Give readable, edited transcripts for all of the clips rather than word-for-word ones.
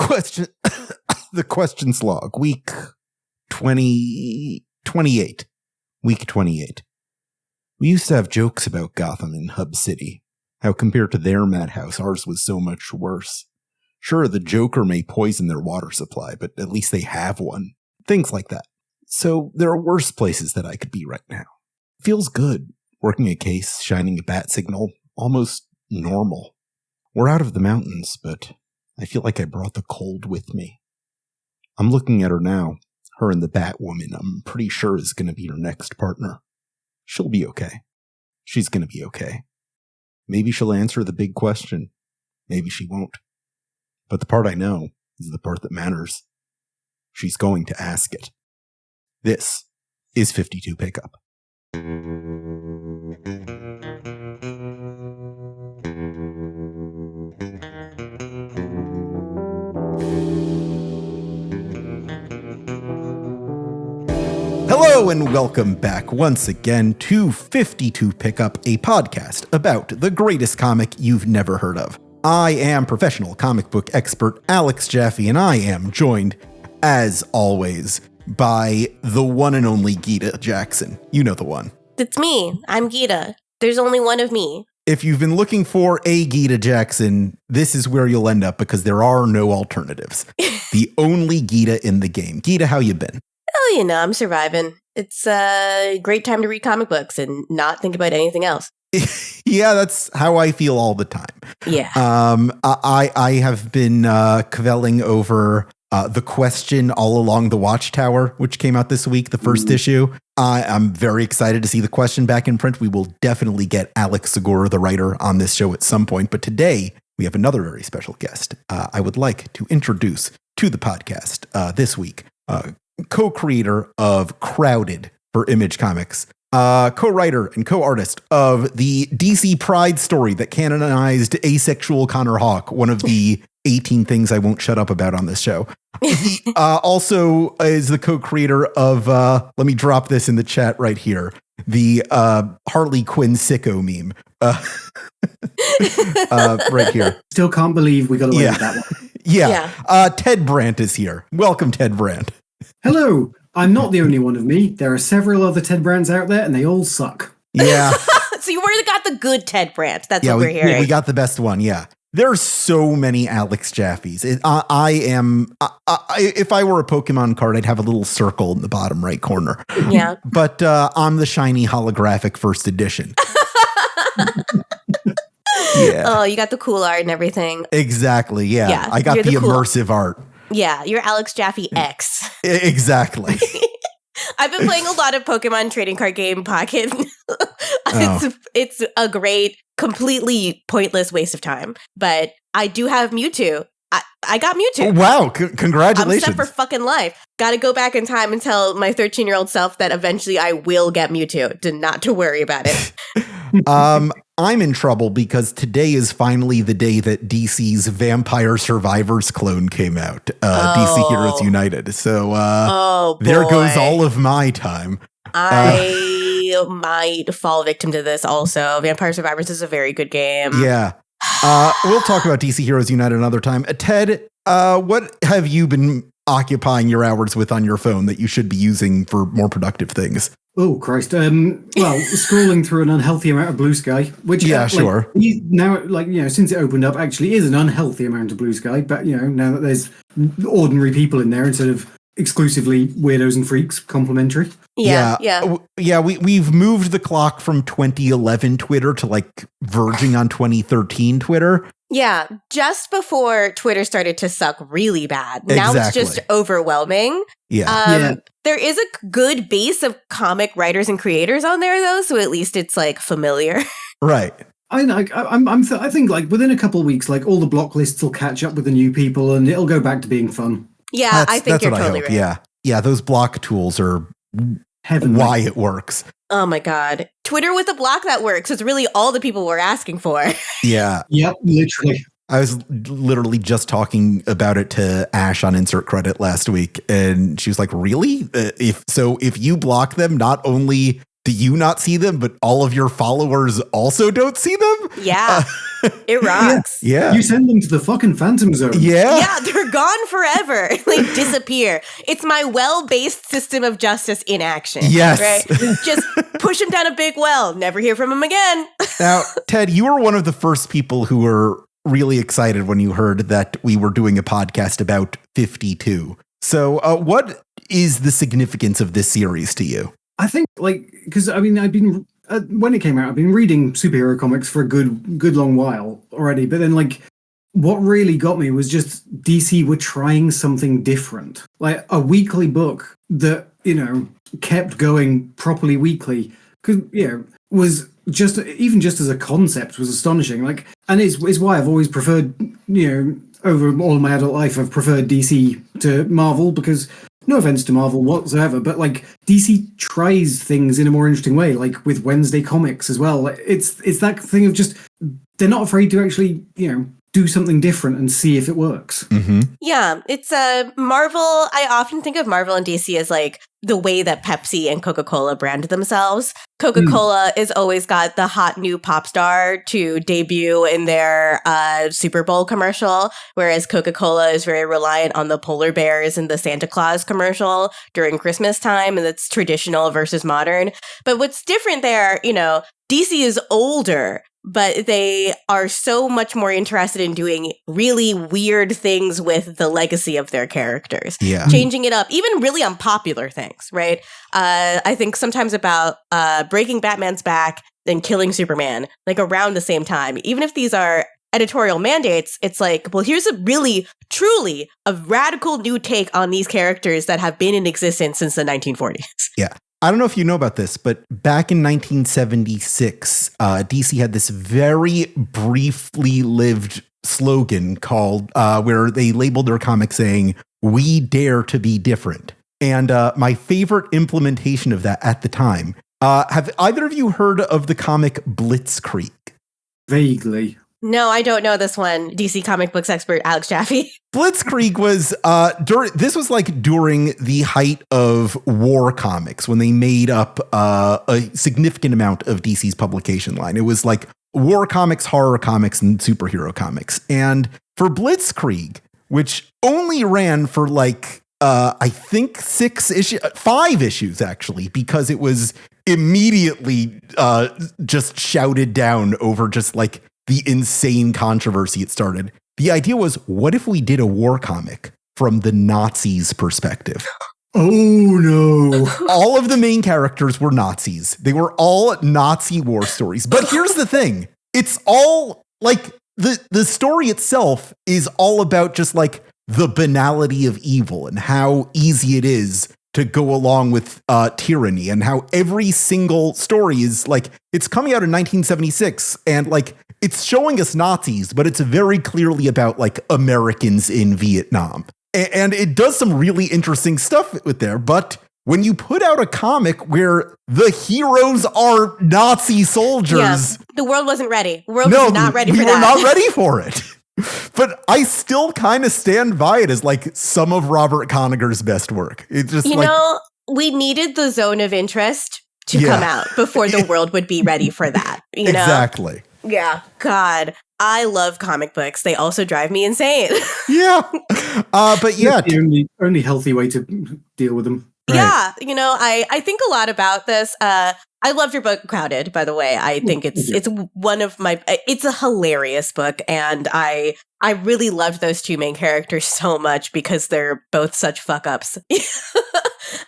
Question. The question slog. Week 28. Week 28. We used to have jokes about Gotham and Hub City. How compared to their madhouse, ours was so much worse. Sure, the Joker may poison their water supply, but at least they have one. Things like that. So there are worse places that I could be right now. Feels good. Working a case, shining a bat signal. Almost normal. We're out of the mountains, but I feel like I brought the cold with me. I'm looking at her now. Her and the Batwoman, I'm pretty sure, is going to be her next partner. She'll be okay. She's going to be okay. Maybe she'll answer the big question. Maybe she won't. But the part I know is the part that matters. She's going to ask it. This is 52 Pickup. Hello and welcome back once again to 52 Pickup, a podcast about the greatest comic you've never heard of. I am professional comic book expert Alex Jaffe, and I am joined, as always, by the one and only Gita Jackson. You know the one. It's me. I'm Gita. There's only one of me. If you've been looking for a Gita Jackson, this is where you'll end up because there are no alternatives. The only Gita in the game. Gita, how you been? Oh, you know, I'm surviving. It's a great time to read comic books and not think about anything else. Yeah, that's how I feel all the time. Yeah. I have been cavelling over The Question All Along the Watchtower, which came out this week, the first issue. I'm very excited to see The Question back in print. We will definitely get Alex Segura, the writer, on this show at some point. But today, we have another very special guest. I would like to introduce to the podcast this week, co-creator of Crowded for Image Comics, co-writer and co-artist of the DC Pride story that canonized asexual Connor Hawke, one of the 18 things I won't shut up about on this show. He also is the co-creator of, let me drop this in the chat right here, the Harley Quinn sicko meme. Right here. Still can't believe we got away with that one. Yeah. Ted Brandt is here. Welcome, Ted Brandt. Hello. I'm not the only one of me. There are several other Ted Brandts out there, and they all suck. Yeah. So you already got the good Ted Brandt. That's what we're hearing. We got the best one, yeah. There are so many Alex Jaffes. If I were a Pokemon card, I'd have a little circle in the bottom right corner. Yeah. But I'm the shiny holographic first edition. Yeah. Oh, you got the cool art and everything. Exactly, yeah. I got the immersive art. Yeah, you're Alex Jaffe X. Exactly. I've been playing a lot of Pokemon trading card game Pocket. It's a great, completely pointless waste of time. But I do have Mewtwo. I got Mewtwo. Oh, wow, congratulations. I'm set for fucking life. Got to go back in time and tell my 13-year-old self that eventually I will get Mewtwo. Not to worry about it. I'm in trouble because today is finally the day that DC's Vampire Survivors clone came out. DC Heroes United. So there goes all of my time. I might fall victim to this also. Vampire Survivors is a very good game. Yeah. We'll talk about DC Heroes United another time. Ted, what have you been occupying your hours with on your phone that you should be using for more productive things? Oh, Christ. Well, scrolling through an unhealthy amount of Blue Sky, which sure. Now, since it opened up, actually is an unhealthy amount of Blue Sky. But, now that there's ordinary people in there instead of exclusively weirdos and freaks, complimentary. Yeah. We've moved the clock from 2011 Twitter to verging on 2013 Twitter. Yeah, just before Twitter started to suck really bad. Now it's just overwhelming. Yeah. There is a good base of comic writers and creators on there, though, so at least it's familiar. Right. I think within a couple of weeks, all the block lists will catch up with the new people, and it'll go back to being fun. Yeah, I think you're totally right. Yeah. Those block tools are heavenly. Why it works. Oh my God. Twitter with a block that works is really all the people were asking for. Yeah. Yep, literally. I was literally just talking about it to Ash on Insert Credit last week, and she was like, really? If you block them, not only do you not see them, but all of your followers also don't see them? Yeah. It rocks. Yeah. You send them to the fucking Phantom Zone. Yeah. Yeah, they're gone forever. Like, disappear. It's my well-based system of justice in action. Yes. Right? Just push him down a big well. Never hear from him again. Now, Ted, you were one of the first people who were really excited when you heard that we were doing a podcast about 52. So what is the significance of this series to you? I think, because I've been when it came out, I've been reading superhero comics for a good long while already. But then, what really got me was just DC were trying something different, like a weekly book that kept going properly weekly. Because was just as a concept was astonishing. And it's why I've always preferred over all of my adult life, I've preferred DC to Marvel because. No offense to Marvel whatsoever, but DC tries things in a more interesting way, like with Wednesday comics as well. It's that thing of just they're not afraid to actually do something different and see if it works. Mm-hmm. Yeah, it's Marvel. I often think of Marvel and DC as the way that Pepsi and Coca-Cola brand themselves. Coca-Cola has always got the hot new pop star to debut in their Super Bowl commercial, whereas Coca-Cola is very reliant on the polar bears in the Santa Claus commercial during Christmas time, and it's traditional versus modern. But what's different there, DC is older, but they are so much more interested in doing really weird things with the legacy of their characters. Yeah. Changing it up, even really unpopular things, right? I think sometimes about breaking Batman's back and killing Superman, around the same time. Even if these are editorial mandates, it's here's a really, truly a radical new take on these characters that have been in existence since the 1940s. Yeah. I don't know if you know about this, but back in 1976, DC had this very briefly lived slogan called where they labeled their comic saying, "We dare to be different." And my favorite implementation of that at the time, have either of you heard of the comic Blitzkrieg? Vaguely. No, I don't know this one. DC comic books expert Alex Jaffe. Blitzkrieg was during the height of war comics when they made up a significant amount of DC's publication line. It was war comics, horror comics, and superhero comics. And for Blitzkrieg, which only ran for I think 5 issues actually, because it was immediately just shouted down over just the insane controversy it started. The idea was, what if we did a war comic from the Nazis' perspective? Oh, no. All of the main characters were Nazis. They were all Nazi war stories. But here's the thing. It's all the story itself is all about just the banality of evil and how easy it is to go along with tyranny, and how every single story is it's coming out in 1976 and it's showing us Nazis, but it's very clearly about Americans in Vietnam. And it does some really interesting stuff with there. But when you put out a comic where the heroes are Nazi soldiers, the world wasn't ready. The world was not ready for that. We were not ready for it. But I still kind of stand by it as some of Robert Conagher's best work. It's just we needed the zone of interest to come out before the world would be ready for that. Exactly. Yeah. God, I love comic books. They also drive me insane. Yeah. But yeah. The only healthy way to deal with them. Right. Yeah. I think a lot about this. I loved your book, Crowded, by the way. I think it's one of my, it's a hilarious book. And I really loved those two main characters so much because they're both such fuck ups.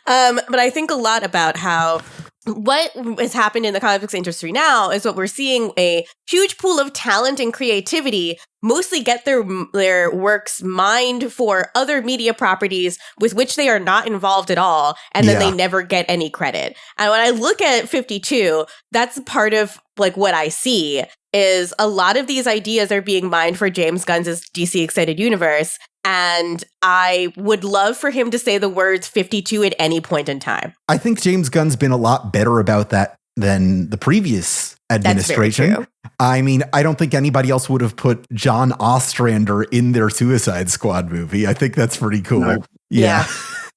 But I think a lot about how what has happened in the comic books industry now is what we're seeing a huge pool of talent and creativity mostly get their works mined for other media properties with which they are not involved at all, and then they never get any credit. And when I look at 52, that's part of what I see is a lot of these ideas are being mined for James Gunn's DC Extended Universe. And I would love for him to say the words 52 at any point in time. I think James Gunn's been a lot better about that than the previous administration. That's very true. I mean, I don't think anybody else would have put John Ostrander in their Suicide Squad movie. I think that's pretty cool. No. Yeah.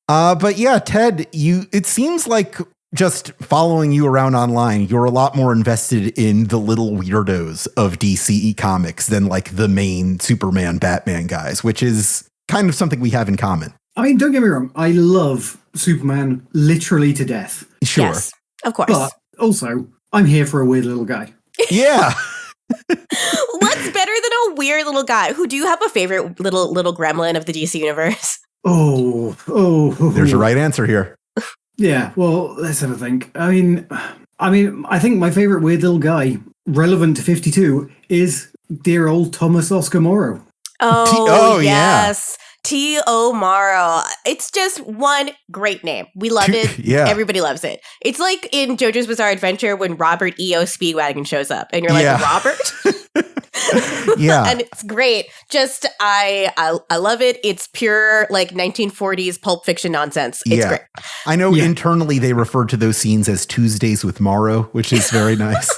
But yeah, Ted, it seems like just following you around online, you're a lot more invested in the little weirdos of DC Comics than like the main Superman, Batman guys, which is kind of something we have in common. I mean, don't get me wrong. I love Superman literally to death. Sure. Yes, of course. But also, I'm here for a weird little guy. Yeah. What's better than a weird little guy? Who do you have a favorite little gremlin of the DC universe? Oh. There's your right answer here. Yeah, well, let's have a think. I mean, I think my favorite weird little guy, relevant to 52, is dear old Thomas Oscar Morrow. Oh, yes. T.O. Morrow. It's just one great name. We love it. Yeah. Everybody loves it. It's like in JoJo's Bizarre Adventure when Robert E.O. Speedwagon shows up and you're like, Robert? Yeah. And it's great. Just, I love it. It's pure like 1940s Pulp Fiction nonsense. It's great. I know internally they refer to those scenes as Tuesdays with Morrow, which is very nice.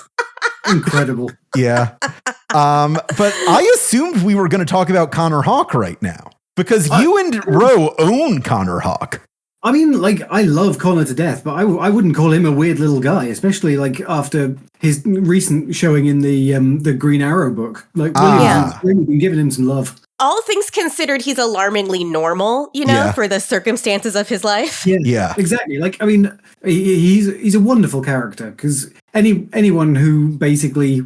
Incredible. Yeah. But I assumed we were going to talk about Connor Hawke right now. Because you and Ro own Connor Hawke. I mean, like, I love Connor to death, but I wouldn't call him a weird little guy, especially like after his recent showing in the Green Arrow book. Like, William's really been giving him some love. All things considered, he's alarmingly normal, for the circumstances of his life. Yeah, exactly. Like, I mean, he's a wonderful character because anyone who basically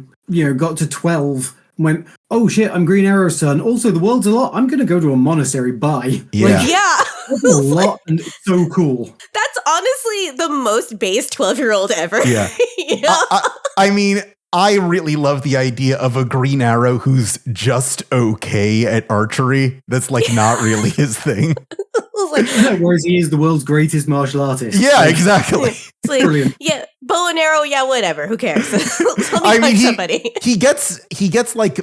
got to 12. Went, oh shit, I'm Green Arrow's son. Also, the world's a lot. I'm going to go to a monastery. Bye. Yeah. That's a lot and it's so cool. That's honestly the most base 12-year-old ever. Yeah. I mean, I really love the idea of a Green Arrow who's just okay at archery. That's like not really his thing. Whereas he is the world's greatest martial artist. Yeah, exactly. It's like, brilliant. Yeah, bow and arrow, yeah, whatever. Who cares? Somebody. He gets like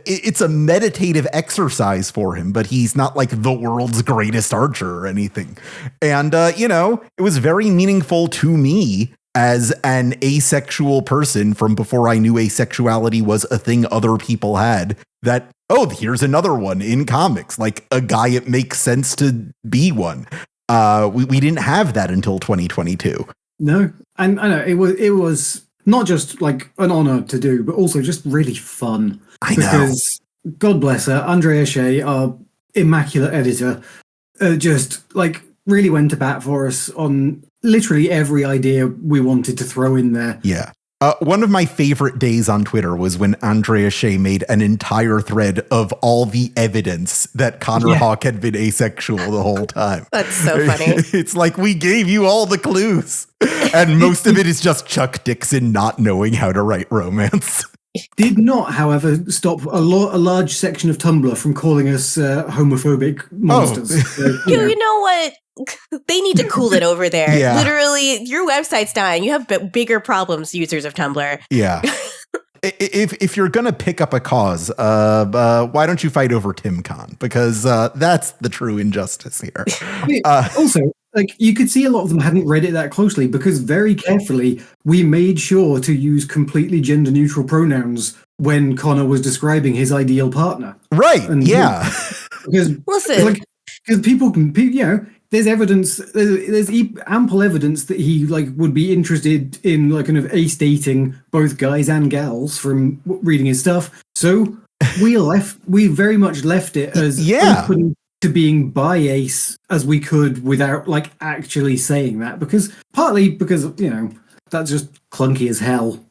it's a meditative exercise for him, but he's not like the world's greatest archer or anything. And it was very meaningful to me as an asexual person from before I knew asexuality was a thing other people had, that, oh, here's another one in comics, like a guy it makes sense to be one. We didn't have that until 2022. No, and I know it was not just like an honor to do, but also just really fun. Because, God bless her, Andrea Shea, our immaculate editor, just like really went to bat for us on literally every idea we wanted to throw in there. Yeah. One of my favorite days on Twitter was when Andrea Shea made an entire thread of all the evidence that Connor Hawke had been asexual the whole time. That's so funny. It's like, we gave you all the clues. And most of it is just Chuck Dixon not knowing how to write romance. Did not, however, stop a large section of Tumblr from calling us homophobic monsters. Oh. So, you know what? They need to cool it over there. Yeah. Literally, your website's dying. You have bigger problems, users of Tumblr. Yeah. If you're going to pick up a cause, why don't you fight over TimCon? Because that's the true injustice here. Also, like, you could see a lot of them hadn't read it that closely because very carefully we made sure to use completely gender neutral pronouns when Connor was describing his ideal partner. Right. And, yeah. Because because people can, there's evidence, there's ample evidence that he would be interested in kind of ace dating both guys and gals from reading his stuff. So we very much left it as open to being bi ace as we could without actually saying that, partly because that's just clunky as hell.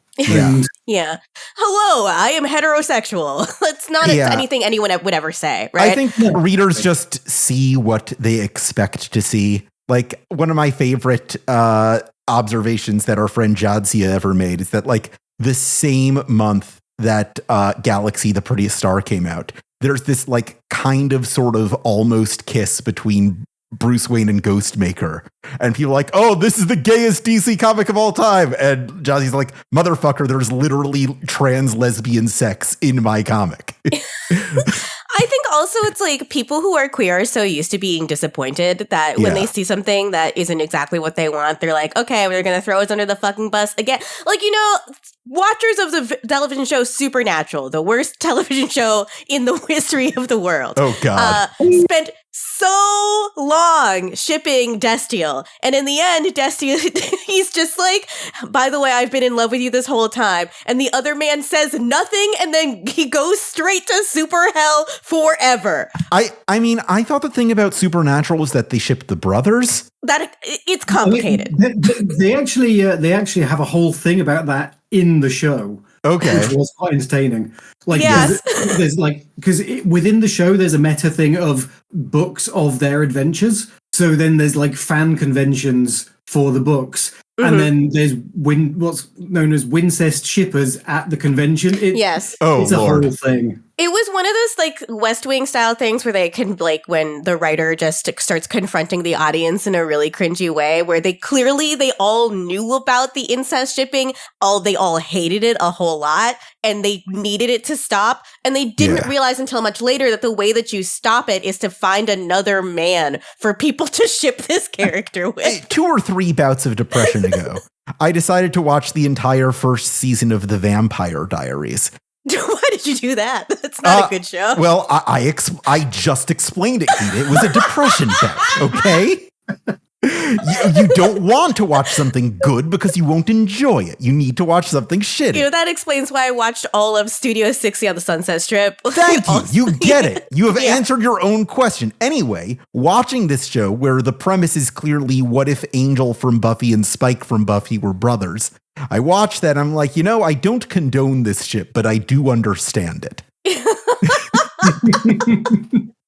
Yeah. Hello, I am heterosexual. That's not anything anyone would ever say, right? I think readers just see what they expect to see. Like, one of my favorite observations that our friend Jadzia ever made is that, the same month that Galaxy, the Prettiest Star came out, there's this, kind of sort of almost kiss between Bruce Wayne and Ghostmaker, and people are like, oh, this is the gayest DC comic of all time, and Jazzie's like, motherfucker, there's literally trans lesbian sex in my comic. I think also it's people who are queer are so used to being disappointed that when they see something that isn't exactly what they want, they're like, okay, we're gonna throw us under the fucking bus again. Watchers of the television show Supernatural, the worst television show in the history of the world. Oh, God. Spent so long shipping Destiel. And in the end, Destiel, he's just like, by the way, I've been in love with you this whole time. And the other man says nothing, and then he goes straight to super hell forever. I mean, I thought the thing about Supernatural was that they shipped the brothers. That it's complicated. They actually have a whole thing about that in the show. Okay, which was quite entertaining. Like, yes. there's like, because within the show there's a meta thing of books of their adventures. So then there's like fan conventions for the books. And then there's what's known as Wincest shippers at the convention. Yes. It's a whole thing. It was one of those like West Wing style things where they can like when the writer just starts confronting the audience in a really cringy way where they all knew about the incest shipping. They all hated it a whole lot and they needed it to stop. And they didn't realize until much later that the way that you stop it is to find another man for people to ship this character with. 2 or 3 bouts of depression ago, I decided to watch the entire first season of The Vampire Diaries. Why did you do that? That's not a good show. Well, I just explained it, Gita. It was a depression bout, okay? You don't want to watch something good because you won't enjoy it. You need to watch something shitty. You know, that explains why I watched all of Studio 60 on the Sunset Strip. Thank you. You get it. You have answered your own question. Anyway, watching this show where the premise is clearly what if Angel from Buffy and Spike from Buffy were brothers? I watched that. I'm like, I don't condone this shit, but I do understand it.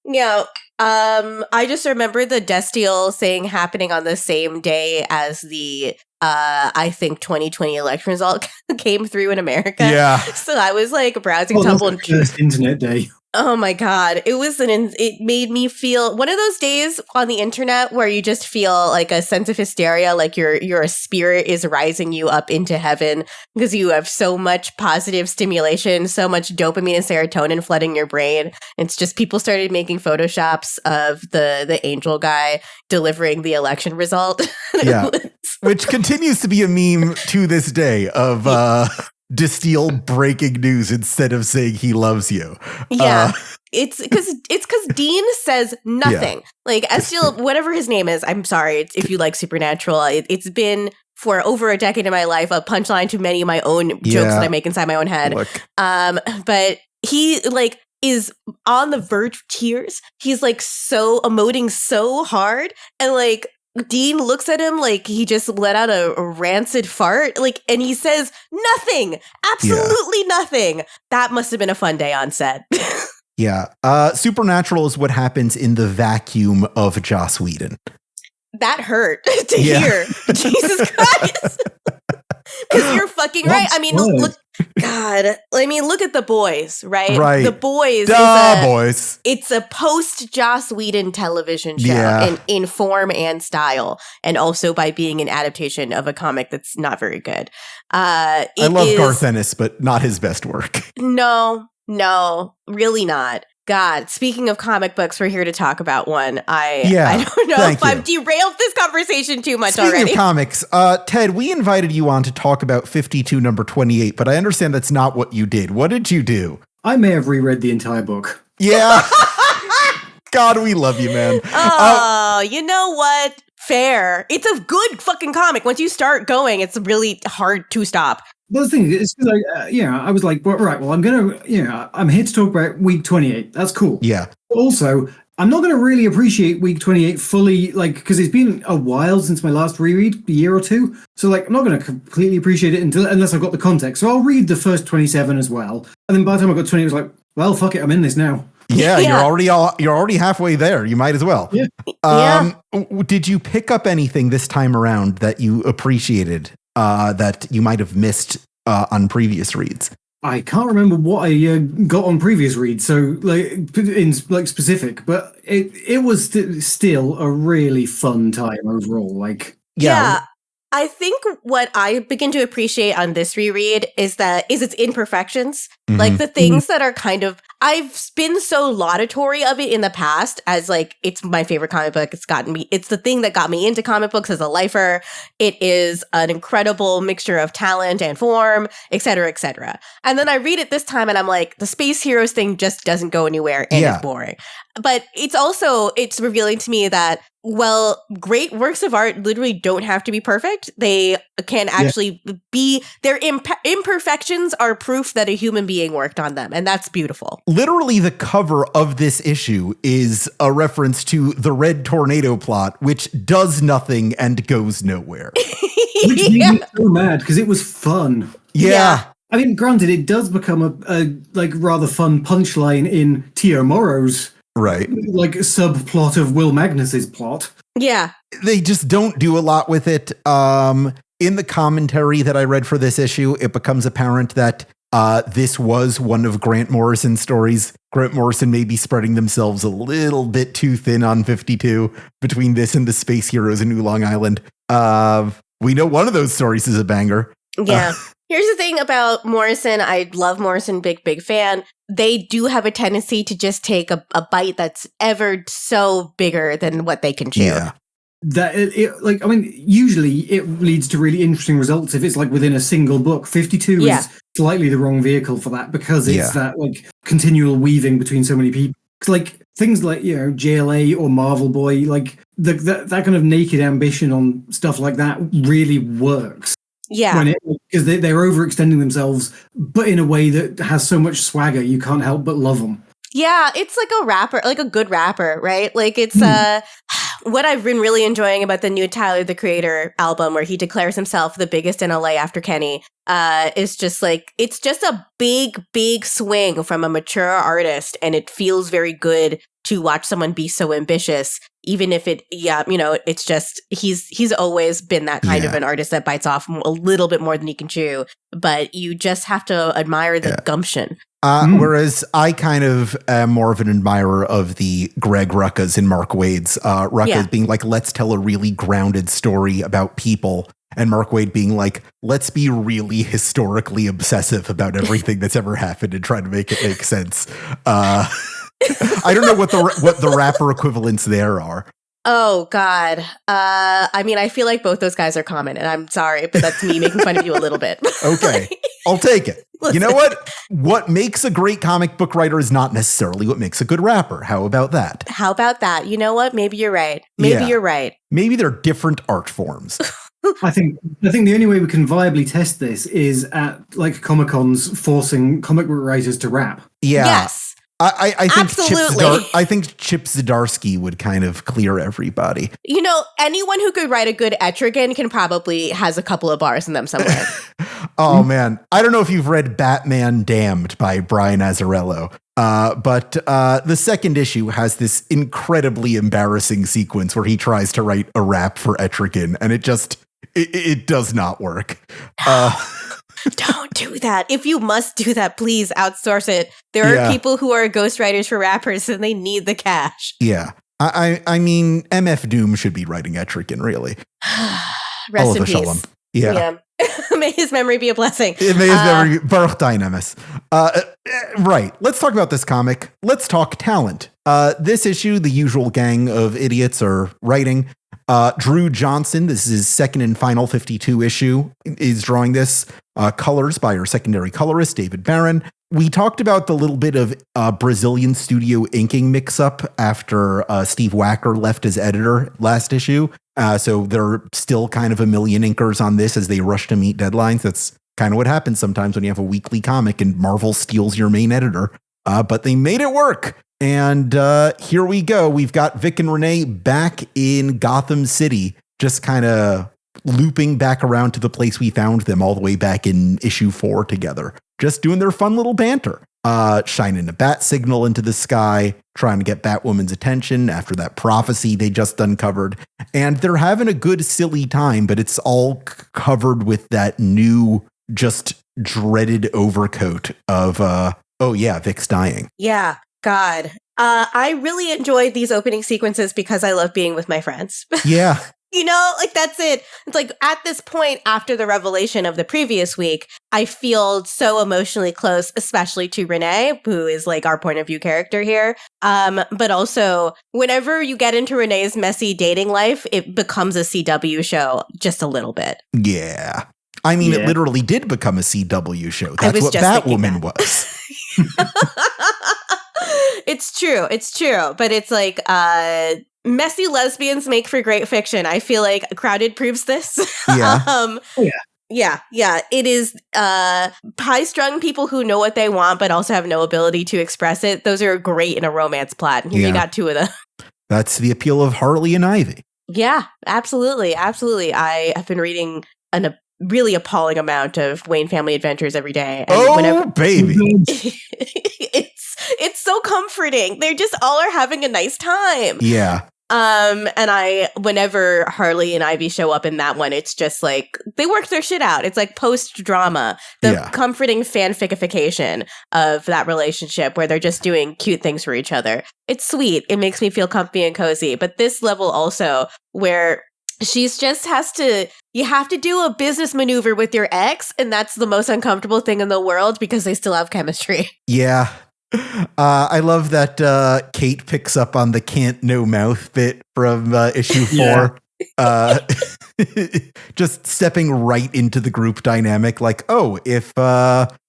Yeah. I just remember the Destiel thing happening on the same day as the, I think 2020 election result came through in America. Yeah. So I was like browsing Tumblr. That's the first internet day. Oh my God. It made me feel one of those days on the internet where you just feel like a sense of hysteria, like your spirit is rising you up into heaven because you have so much positive stimulation, so much dopamine and serotonin flooding your brain. It's just people started making Photoshops of the angel guy delivering the election result. Yeah. Which continues to be a meme to this day of Destiel breaking news instead of saying he loves you. Yeah. It's because Dean says nothing. Yeah. Like Estiel, whatever his name is, I'm sorry if you like Supernatural. It's been for over a decade in my life a punchline to many of my own jokes that I make inside my own head. Look. But he like is on the verge of tears. He's like so emoting so hard and like Dean looks at him like he just let out a rancid fart, like, and he says nothing, absolutely nothing. That must have been a fun day on set. Yeah. Supernatural is what happens in the vacuum of Joss Whedon. That hurt to hear. Jesus Christ. Because you're fucking right. I mean, look, God. I mean, look at The Boys, right? Right. The Boys. Boys. It's a post-Joss Whedon television show in form and style, and also by being an adaptation of a comic that's not very good. I love Garth Ennis, but not his best work. No, really not. God, speaking of comic books, we're here to talk about one. I don't know if I've derailed this conversation too much already. Speaking of comics, Ted, we invited you on to talk about 52 number 28, but I understand that's not what you did. What did you do? I may have reread the entire book. Yeah. God, we love you, man. Oh, you know what? Fair. It's a good fucking comic. Once you start going, it's really hard to stop. The thing is, like, I was like, well, right, well, I'm here to talk about week 28. That's cool. Yeah. But also, I'm not going to really appreciate week 28 fully, like, because it's been a while since my last reread, a year or two. So, like, I'm not going to completely appreciate it unless I've got the context. So I'll read the first 27 as well. And then by the time I got 20, I was like, well, fuck it, I'm in this now. Yeah, you're already halfway there. You might as well. Yeah. Did you pick up anything this time around that you appreciated that you might have missed on previous reads? I can't remember what I got on previous reads, so like in like specific, but it was still a really fun time overall. Like, yeah. I think what I begin to appreciate on this reread is its imperfections. Mm-hmm. Like the things that are kind of, I've been so laudatory of it in the past as like, it's my favorite comic book. It's the thing that got me into comic books as a lifer. It is an incredible mixture of talent and form, et cetera, et cetera. And then I read it this time and I'm like, the Space Heroes thing just doesn't go anywhere and it's boring. But it's revealing to me that, well, great works of art literally don't have to be perfect. They can actually be, their imperfections are proof that a human being worked on them. And that's beautiful. Literally, the cover of this issue is a reference to the Red Tornado plot, which does nothing and goes nowhere. Which made me so mad because it was fun. Yeah. I mean, granted, it does become a rather fun punchline in Tio Morrow's subplot of Will Magnus's plot. Yeah. They just don't do a lot with it. In the commentary that I read for this issue, it becomes apparent that this was one of Grant Morrison's stories. Grant Morrison may be spreading themselves a little bit too thin on 52 between this and the Space Heroes in New Long Island. We know one of those stories is a banger. Yeah. Here's the thing about Morrison. I love Morrison, big fan. They do have a tendency to just take a bite that's ever so bigger than what they can chew. Yeah. Usually it leads to really interesting results if it's within a single book. 52 is slightly the wrong vehicle for that because it's that continual weaving between so many people. Things like, JLA or Marvel Boy, that kind of naked ambition on stuff like that really works. Yeah. Because they're overextending themselves, but in a way that has so much swagger, you can't help but love them. Yeah, it's like a rapper, like a good rapper, right? It's what I've been really enjoying about the new Tyler, the Creator album, where he declares himself the biggest in LA after Kenny, is just it's just a big swing from a mature artist, and it feels very good to watch someone be so ambitious, even if it's just, he's always been that kind of an artist that bites off a little bit more than he can chew, but you just have to admire the gumption. Whereas I kind of am more of an admirer of the Greg Ruckas and Mark Waid's Ruckas being let's tell a really grounded story about people. And Mark Waid being let's be really historically obsessive about everything that's ever happened and try to make it make sense. I don't know what the rapper equivalents there are. Oh, God. I feel like both those guys are common, and I'm sorry, but that's me making fun of you a little bit. Okay, I'll take it. Listen. You know what? What makes a great comic book writer is not necessarily what makes a good rapper. How about that? How about that? You know what? Maybe you're right. You're right. Maybe they're different art forms. I think the only way we can viably test this is at Comic-Cons forcing comic book writers to rap. Yeah. Yes. I think absolutely. I think Chip Zdarsky would kind of clear everybody. Anyone who could write a good Etrigan has a couple of bars in them somewhere. Oh man, I don't know if you've read Batman Damned by Brian Azzarello, but the second issue has this incredibly embarrassing sequence where he tries to write a rap for Etrigan, and it does not work. Don't do that. If you must do that, please outsource it. There are people who are ghostwriters for rappers and they need the cash. Yeah. I mean, MF Doom should be writing Etrigan, really. Rest in peace. Shalom. Yeah. May his memory be a blessing. May his memory be Baruch Dynamis. Right. Let's talk about this comic. Let's talk talent. This issue, the usual gang of idiots are writing. Drew Johnson, this is his second and final 52 issue, is drawing this. Colors by our secondary colorist, David Barron. We talked about the little bit of Brazilian studio inking mix-up after Steve Wacker left as editor last issue. So there are still kind of a million inkers on this as they rush to meet deadlines. That's kind of what happens sometimes when you have a weekly comic and Marvel steals your main editor. But they made it work. And here we go. We've got Vic and Renee back in Gotham City, just kind of looping back around to the place we found them all the way back in issue 4 together, just doing their fun little banter, shining a bat signal into the sky, trying to get Batwoman's attention after that prophecy they just uncovered. And they're having a good, silly time, but it's all covered with that new, just dreaded overcoat of, oh yeah, Vic's dying. Yeah. God. I really enjoyed these opening sequences because I love being with my friends. Yeah. That's it. It's at this point after the revelation of the previous week, I feel so emotionally close, especially to Renee, who is our point of view character here. But also whenever you get into Renee's messy dating life, it becomes a CW show just a little bit. Yeah. I mean, it literally did become a CW show. That's what Batwoman was. It's true. But it's like, messy lesbians make for great fiction. I feel like Crowded proves this. Yeah. Yeah. It is high-strung people who know what they want, but also have no ability to express it. Those are great in a romance plot. And here you got two of them. That's the appeal of Harley and Ivy. Yeah, absolutely. I have been reading a really appalling amount of Wayne Family Adventures every day. And baby. It's so comforting. They're just all are having a nice time. Yeah. And whenever Harley and Ivy show up in that one, it's just like they work their shit out. It's like post-drama, the comforting fanficification of that relationship where they're just doing cute things for each other. It's sweet. It makes me feel comfy and cozy. But this level also where she's just you have to do a business maneuver with your ex, and that's the most uncomfortable thing in the world because they still have chemistry. Yeah. I love that Kate picks up on the can't no mouth bit from issue 4. Just stepping right into the group dynamic. Like, if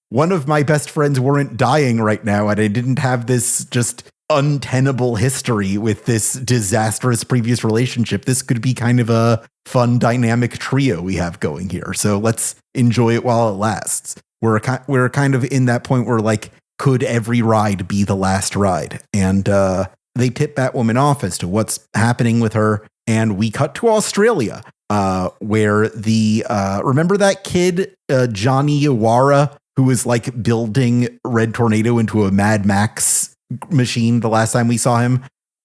one of my best friends weren't dying right now and I didn't have this just untenable history with this disastrous previous relationship, this could be kind of a fun dynamic trio we have going here. So let's enjoy it while it lasts. We're kind of in that point where like, could every ride be the last ride? And they tip Batwoman off as to what's happening with her. And we cut to Australia, where remember that kid, Johnny Iwara, who was like building Red Tornado into a Mad Max machine the last time we saw him?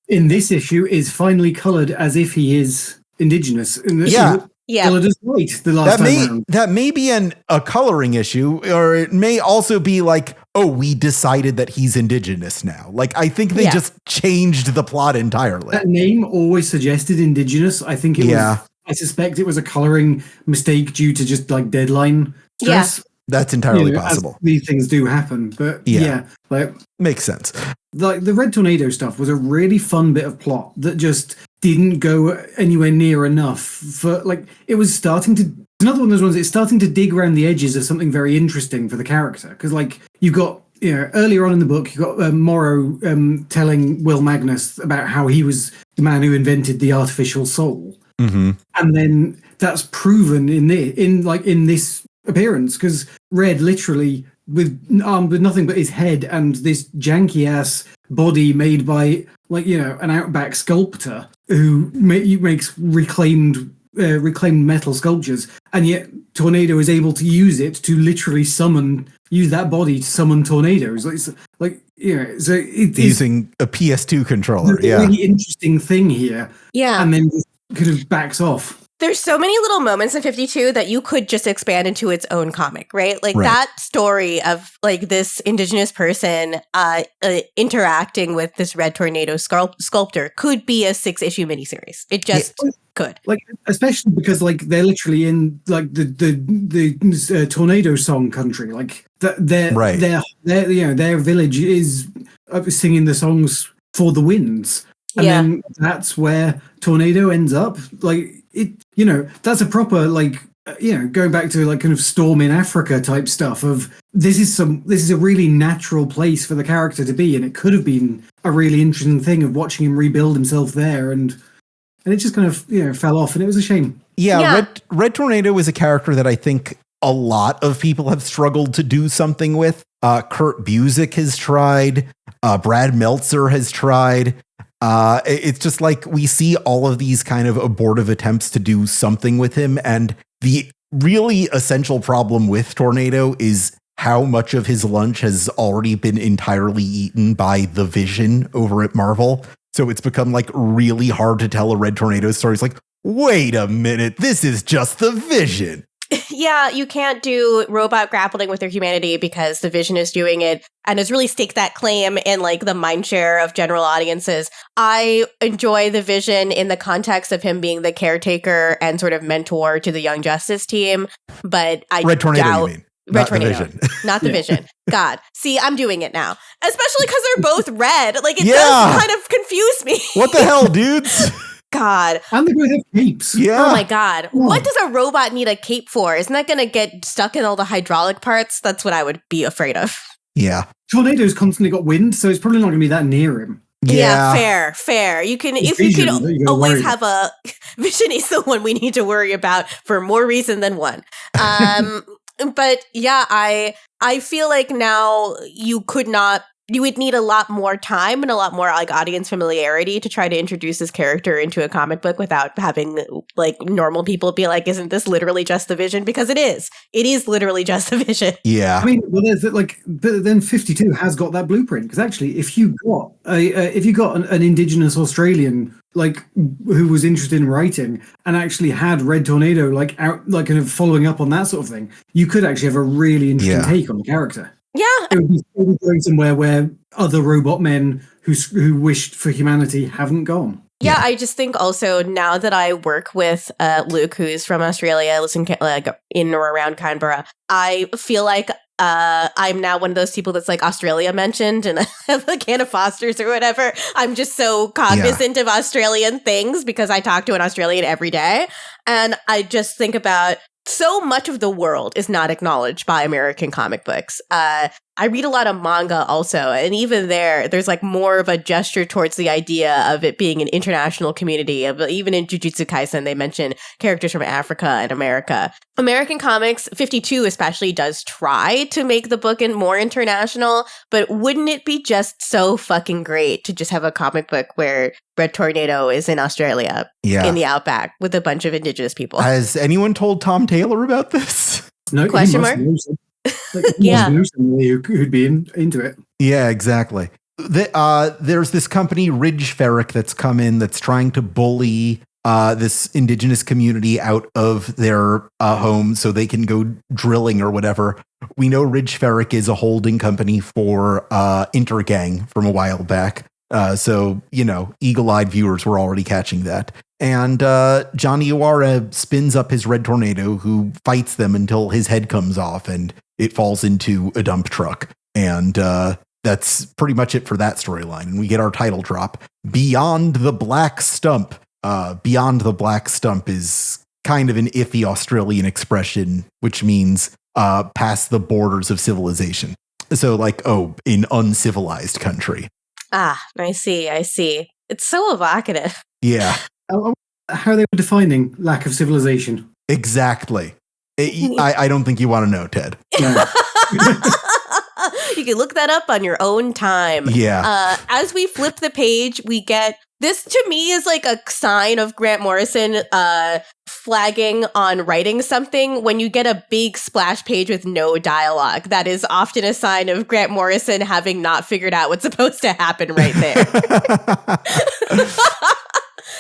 In this issue is finally colored as if he is indigenous. Colored as white the last time around. That may be a coloring issue, or it may also be like, we decided that he's indigenous now. Like, I think they just changed the plot entirely. That name always suggested indigenous. I think it was, I suspect it was a coloring mistake due to just like deadline stress. Yeah. That's entirely possible. These things do happen, but makes sense. Like the Red Tornado stuff was a really fun bit of plot that just didn't go anywhere near enough for like it was starting to. Another one of those ones. It's starting to dig around the edges of something very interesting for the character because like you've got earlier on in the book you got Morrow telling Will Magnus about how he was the man who invented the artificial soul, and then that's proven in this appearance because Red literally armed with nothing but his head and this janky ass body made by an outback sculptor who makes reclaimed metal sculptures, and yet Tornado is able to use it to literally use that body to summon tornadoes. It's using a PS2 controller. A really interesting thing here. Yeah, and then just kind of backs off. There's so many little moments in 52 that you could just expand into its own comic, right? Like that story of like this indigenous person interacting with this Red Tornado sculptor could be a 6-issue miniseries. It just could. Like, especially because like they're literally in like the tornado song country. Like their village is singing the songs for the winds. And then that's where Tornado ends up. Like it, that's a proper going back to like kind of Storm in Africa type stuff of this is a really natural place for the character to be, and it could have been a really interesting thing of watching him rebuild himself there, and it just kind of fell off, and it was a shame. Red Tornado is a character that I think a lot of people have struggled to do something with. Kurt Busiek has tried. Brad Meltzer has tried. It's just like we see all of these kind of abortive attempts to do something with him. And the really essential problem with Tornado is how much of his lunch has already been entirely eaten by the Vision over at Marvel. So it's become like really hard to tell a Red Tornado story. It's like, wait a minute, this is just the Vision. Yeah, you can't do robot grappling with their humanity because the Vision is doing it and has really staked that claim in like the mindshare of general audiences. I enjoy the Vision in the context of him being the caretaker and sort of mentor to the Young Justice team, but I Red Tornado, doubt you mean? Red Not Tornado, the Vision. Not the Vision. God, see, I'm doing it now, especially because they're both red. Like it does kind of confuse me. What the hell, dudes? God. And they both have capes. Yeah. Oh my God. What does a robot need a cape for? Isn't that going to get stuck in all the hydraulic parts? That's what I would be afraid of. Yeah. Tornado's constantly got wind, so it's probably not going to be that near him. Yeah, fair. You can, if you can always have a vision, is the one we need to worry about for more reason than one. But yeah, I feel like now you would need a lot more time and a lot more like audience familiarity to try to introduce this character into a comic book without having like normal people be like, isn't this literally just the Vision? Because it is literally just the Vision. Yeah. I mean, well, there's like, but then 52 has got that blueprint, because actually, if you got an Indigenous Australian like who was interested in writing and actually had Red Tornado like out, like kind of following up on that sort of thing, you could actually have a really interesting take on the character. Yeah, it would be going somewhere where other robot men who wished for humanity haven't gone. Yeah, I just think also now that I work with Luke, who's from Australia, lives in or around Canberra, I feel like I'm now one of those people that's like Australia mentioned and I have a can of Foster's or whatever. I'm just so cognizant of Australian things because I talk to an Australian every day. And I just think about so much of the world is not acknowledged by American comic books. I read a lot of manga also, and even there's like more of a gesture towards the idea of it being an international community. Even in Jujutsu Kaisen, they mention characters from Africa and America. American comics, 52 especially, does try to make the book more international, but wouldn't it be just so fucking great to just have a comic book where Red Tornado is in Australia, in the outback, with a bunch of indigenous people? Has anyone told Tom Taylor about this? No, question mark? Who'd be into it. Yeah, exactly. There's this company, Ridge Ferric, that's come in that's trying to bully this indigenous community out of their home so they can go drilling or whatever. We know Ridge Ferric is a holding company for Intergang from a while back. So, eagle-eyed viewers were already catching that. And Johnny Uwara spins up his Red Tornado, who fights them until his head comes off and it falls into a dump truck. And that's pretty much it for that storyline. And we get our title drop, Beyond the Black Stump. Beyond the Black Stump is kind of an iffy Australian expression, which means past the borders of civilization. So like, in uncivilized country. Ah, I see. It's so evocative. Yeah. How they were defining lack of civilization. Exactly. I don't think you want to know, Ted. No. You can look that up on your own time. Yeah. As we flip the page, we get this. To me is like a sign of Grant Morrison flagging on writing something. When you get a big splash page with no dialogue, that is often a sign of Grant Morrison having not figured out what's supposed to happen right there.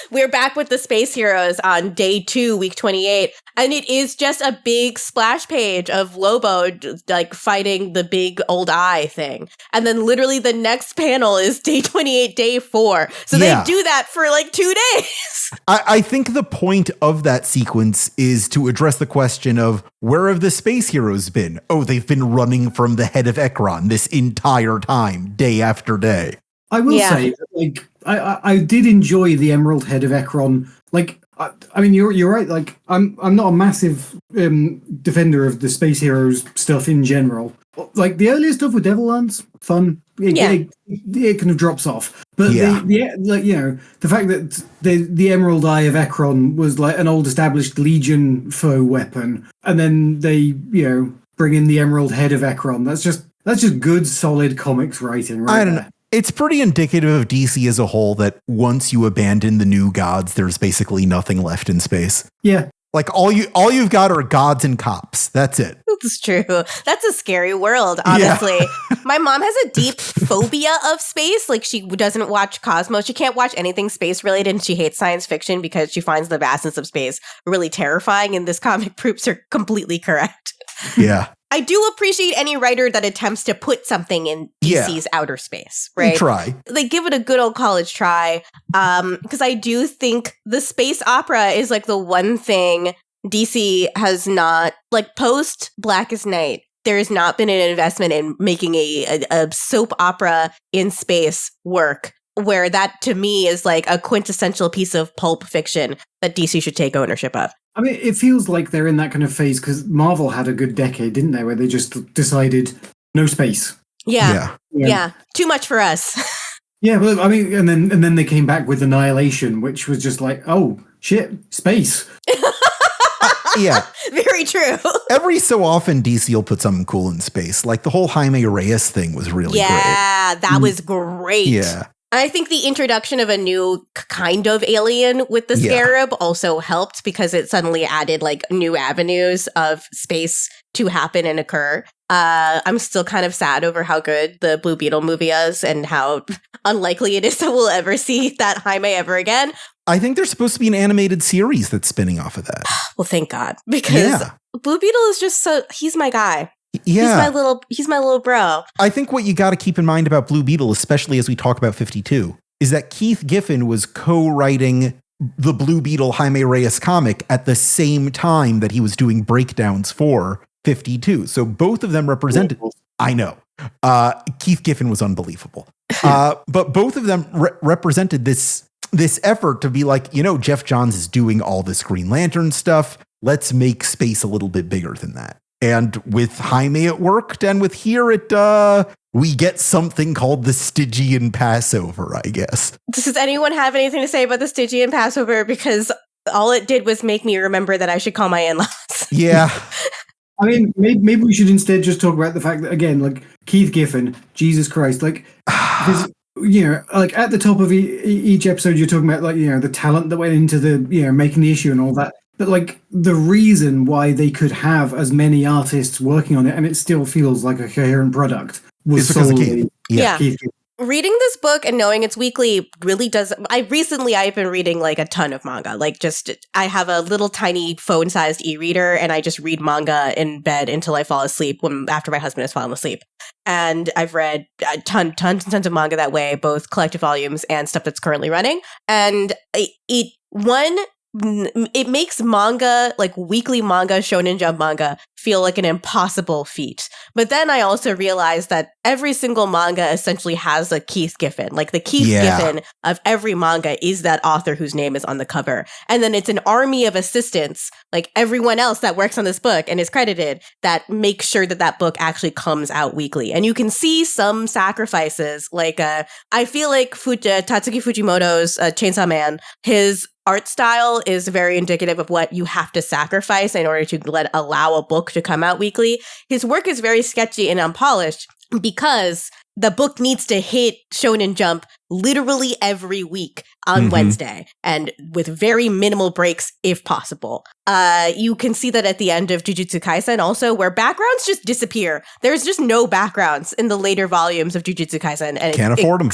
We're back with the Space Heroes on day 2, week 28, and it is just a big splash page of Lobo like fighting the big old eye thing. And then literally the next panel is day 28, day 4. So they do that for like 2 days. I think the point of that sequence is to address the question of where have the Space Heroes been? Oh, they've been running from the head of Ekron this entire time, day after day. I will say, like, I did enjoy the Emerald Head of Ekron. Like, I mean, you're right. Like, I'm not a massive defender of the Space Heroes stuff in general. Like the earlier stuff with Devil Lance, fun. It kind of drops off. But the fact that the Emerald Eye of Ekron was like an old established Legion foe weapon, and then they bring in the Emerald Head of Ekron. That's just good, solid comics writing, right? I don't know. It's pretty indicative of DC as a whole that once you abandon the new gods, there's basically nothing left in space. Yeah. Like all you've got are gods and cops. That's it. That's true. That's a scary world, honestly. Yeah. My mom has a deep phobia of space. Like she doesn't watch Cosmos. She can't watch anything space related, and she hates science fiction because she finds the vastness of space really terrifying, and this comic proves her completely correct. Yeah. I do appreciate any writer that attempts to put something in DC's outer space, right? Try. They give it a good old college try. Because I do think the space opera is like the one thing DC has not, like post Blackest Night, there has not been an investment in making a soap opera in space work, where that to me is like a quintessential piece of pulp fiction that DC should take ownership of. I mean, it feels like they're in that kind of phase because Marvel had a good decade, didn't they, where they just decided no space. Yeah. Too much for us. Yeah, well, I mean, and then they came back with Annihilation, which was just like, oh shit, space. Yeah. Very true. Every so often, DC will put something cool in space. Like the whole Jaime Reyes thing was really great. Yeah, that was great. Yeah. I think the introduction of a new kind of alien with the Scarab also helped because it suddenly added like new avenues of space to happen and occur. I'm still kind of sad over how good the Blue Beetle movie is and how unlikely it is that we'll ever see that Jaime ever again. I think there's supposed to be an animated series that's spinning off of that. Well, thank God, because Blue Beetle is just he's my guy. Yeah. He's my little bro. I think what you got to keep in mind about Blue Beetle, especially as we talk about 52, is that Keith Giffen was co-writing the Blue Beetle Jaime Reyes comic at the same time that he was doing breakdowns for 52. So both of them represented, I know, Keith Giffen was unbelievable. But both of them represented this effort to be like, Jeff Johns is doing all this Green Lantern stuff. Let's make space a little bit bigger than that. And with Jaime it worked, and with here we get something called the Stygian Passover, I guess. Does anyone have anything to say about the Stygian Passover? Because all it did was make me remember that I should call my in-laws. Yeah. I mean, maybe we should instead just talk about the fact that, again, like, Keith Giffen, Jesus Christ, like, like, at the top of each episode, you're talking about, like, the talent that went into the, making the issue and all that. But, like, the reason why they could have as many artists working on it and it still feels like a coherent product was solely Keith Giffen. Reading this book and knowing it's weekly really does. I've been reading like a ton of manga. Like I have a little tiny phone sized e-reader and I just read manga in bed until I fall asleep after my husband has fallen asleep. And I've read tons and tons of manga that way, both collected volumes and stuff that's currently running. And it makes manga, like weekly manga, Shonen Jump manga, feel like an impossible feat. But then I also realized that every single manga essentially has a Keith Giffen. Like the Keith Giffen of every manga is that author whose name is on the cover. And then it's an army of assistants, like everyone else that works on this book and is credited, that make sure that book actually comes out weekly. And you can see some sacrifices. Like I feel like Tatsuki Fujimoto's Chainsaw Man, his art style is very indicative of what you have to sacrifice in order to allow a book to come out weekly. His work is very sketchy and unpolished because the book needs to hit Shonen Jump literally every week on Wednesday, and with very minimal breaks if possible. You can see that at the end of Jujutsu Kaisen also, where backgrounds just disappear. There's just no backgrounds in the later volumes of Jujutsu Kaisen. And can't afford them.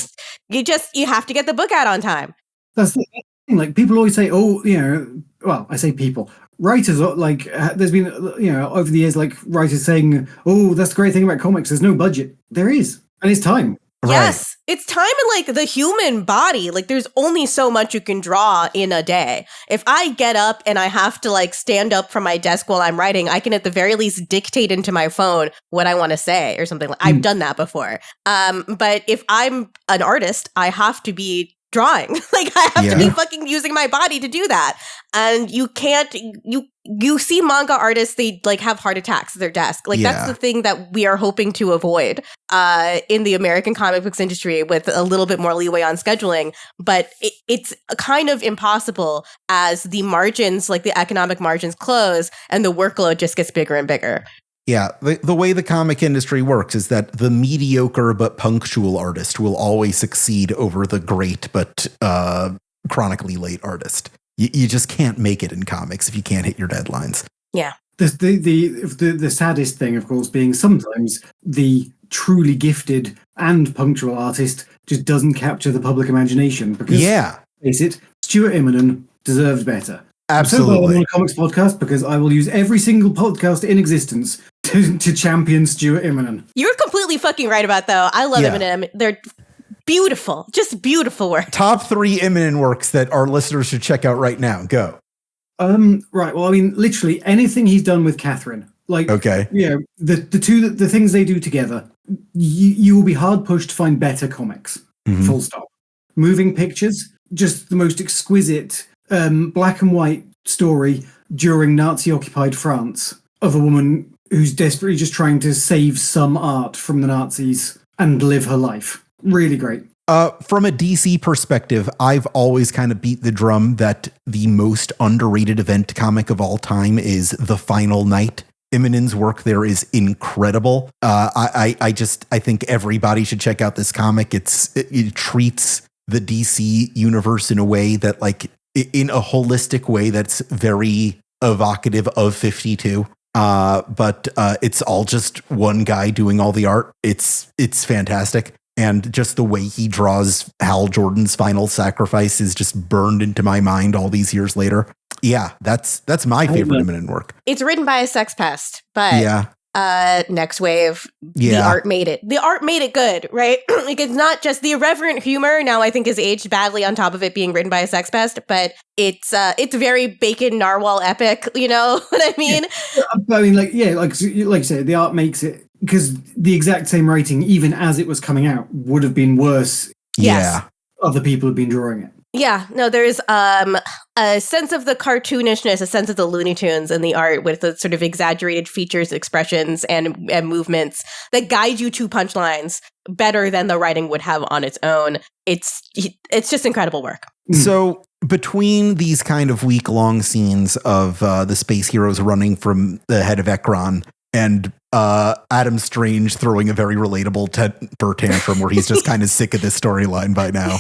You have to get the book out on time. That's the thing. Like, people always say, well, I say people. Writers, like, there's been, over the years, like, writers saying, oh, that's the great thing about comics, there's no budget. There is. And it's time. Yes, it's time in, like, the human body. Like, there's only so much you can draw in a day. If I get up and I have to, like, stand up from my desk while I'm writing, I can at the very least dictate into my phone what I want to say or something. I've done that before. But if I'm an artist, I have to be drawing. Like, I have to be fucking using my body to do that. And you can't, you see manga artists, they like have heart attacks at their desk. Like, that's the thing that we are hoping to avoid in the American comic books industry, with a little bit more leeway on scheduling. But it's kind of impossible as the margins, like the economic margins, close and the workload just gets bigger and bigger. Yeah, the way the comic industry works is that the mediocre but punctual artist will always succeed over the great but chronically late artist. You just can't make it in comics if you can't hit your deadlines. Yeah. The saddest thing, of course, being sometimes the truly gifted and punctual artist just doesn't capture the public imagination. Because, face it, Stuart Immonen deserves better. Absolutely. I'm so glad I'm on a comics podcast, because I will use every single podcast in existence to champion Stuart Immonen. You're completely fucking right about, though. I love Immonen. They're beautiful. Just beautiful work. Top 3 Immonen works that our listeners should check out right now. Go. Right. Well, I mean, literally anything he's done with Catherine. Like, the things they do together, you will be hard pushed to find better comics. Full stop. Moving Pictures, just the most exquisite black and white story during Nazi-occupied France of a woman who's desperately just trying to save some art from the Nazis and live her life. Really great. From a DC perspective, I've always kind of beat the drum that the most underrated event comic of all time is The Final Night. Immonen's work there is incredible. I think everybody should check out this comic. It treats the DC universe in a way that, like, in a holistic way that's very evocative of 52. But it's all just one guy doing all the art. It's fantastic. And just the way he draws Hal Jordan's final sacrifice is just burned into my mind all these years later. Yeah, that's my favorite Immonen work. It's written by a sex pest, but Next Wave, the art made it. The art made it good, right? Like, it's not just the irreverent humor now I think is aged badly on top of it being written by a sex pest, but it's very Bacon Narwhal epic, you know what I mean? I mean, like you said, the art makes it, because the exact same rating, even as it was coming out, would have been worse. Yes. Other people have been drawing it. Yeah, no, there's a sense of the cartoonishness, a sense of the Looney Tunes in the art with the sort of exaggerated features, expressions, and movements that guide you to punchlines better than the writing would have on its own. It's just incredible work. So between these kind of week-long scenes of the space heroes running from the head of Ekron and Adam Strange throwing a very relatable temper tantrum where he's just kind of sick of this storyline by now.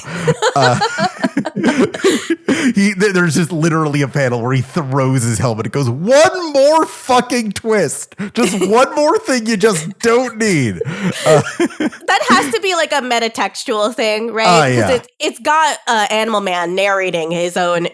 There's just literally a panel where he throws his helmet. It goes, one more fucking twist. Just one more thing you just don't need. That has to be like a metatextual thing, right? Because it's got Animal Man narrating his own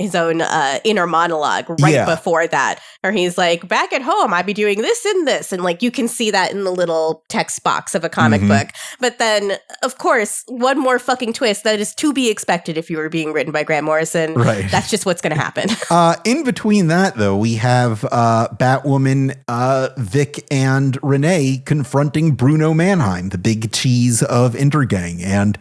inner monologue before that. Or he's like, back at home, I'd be doing this and this. And like, you can see that in the little text box of a comic book. But then, of course, one more fucking twist that is to be expected if you were being written by Grant Morrison. Right. That's just what's going to happen. In between that, though, we have Batwoman, Vic, and Renee confronting Bruno Mannheim, the big cheese of Intergang. And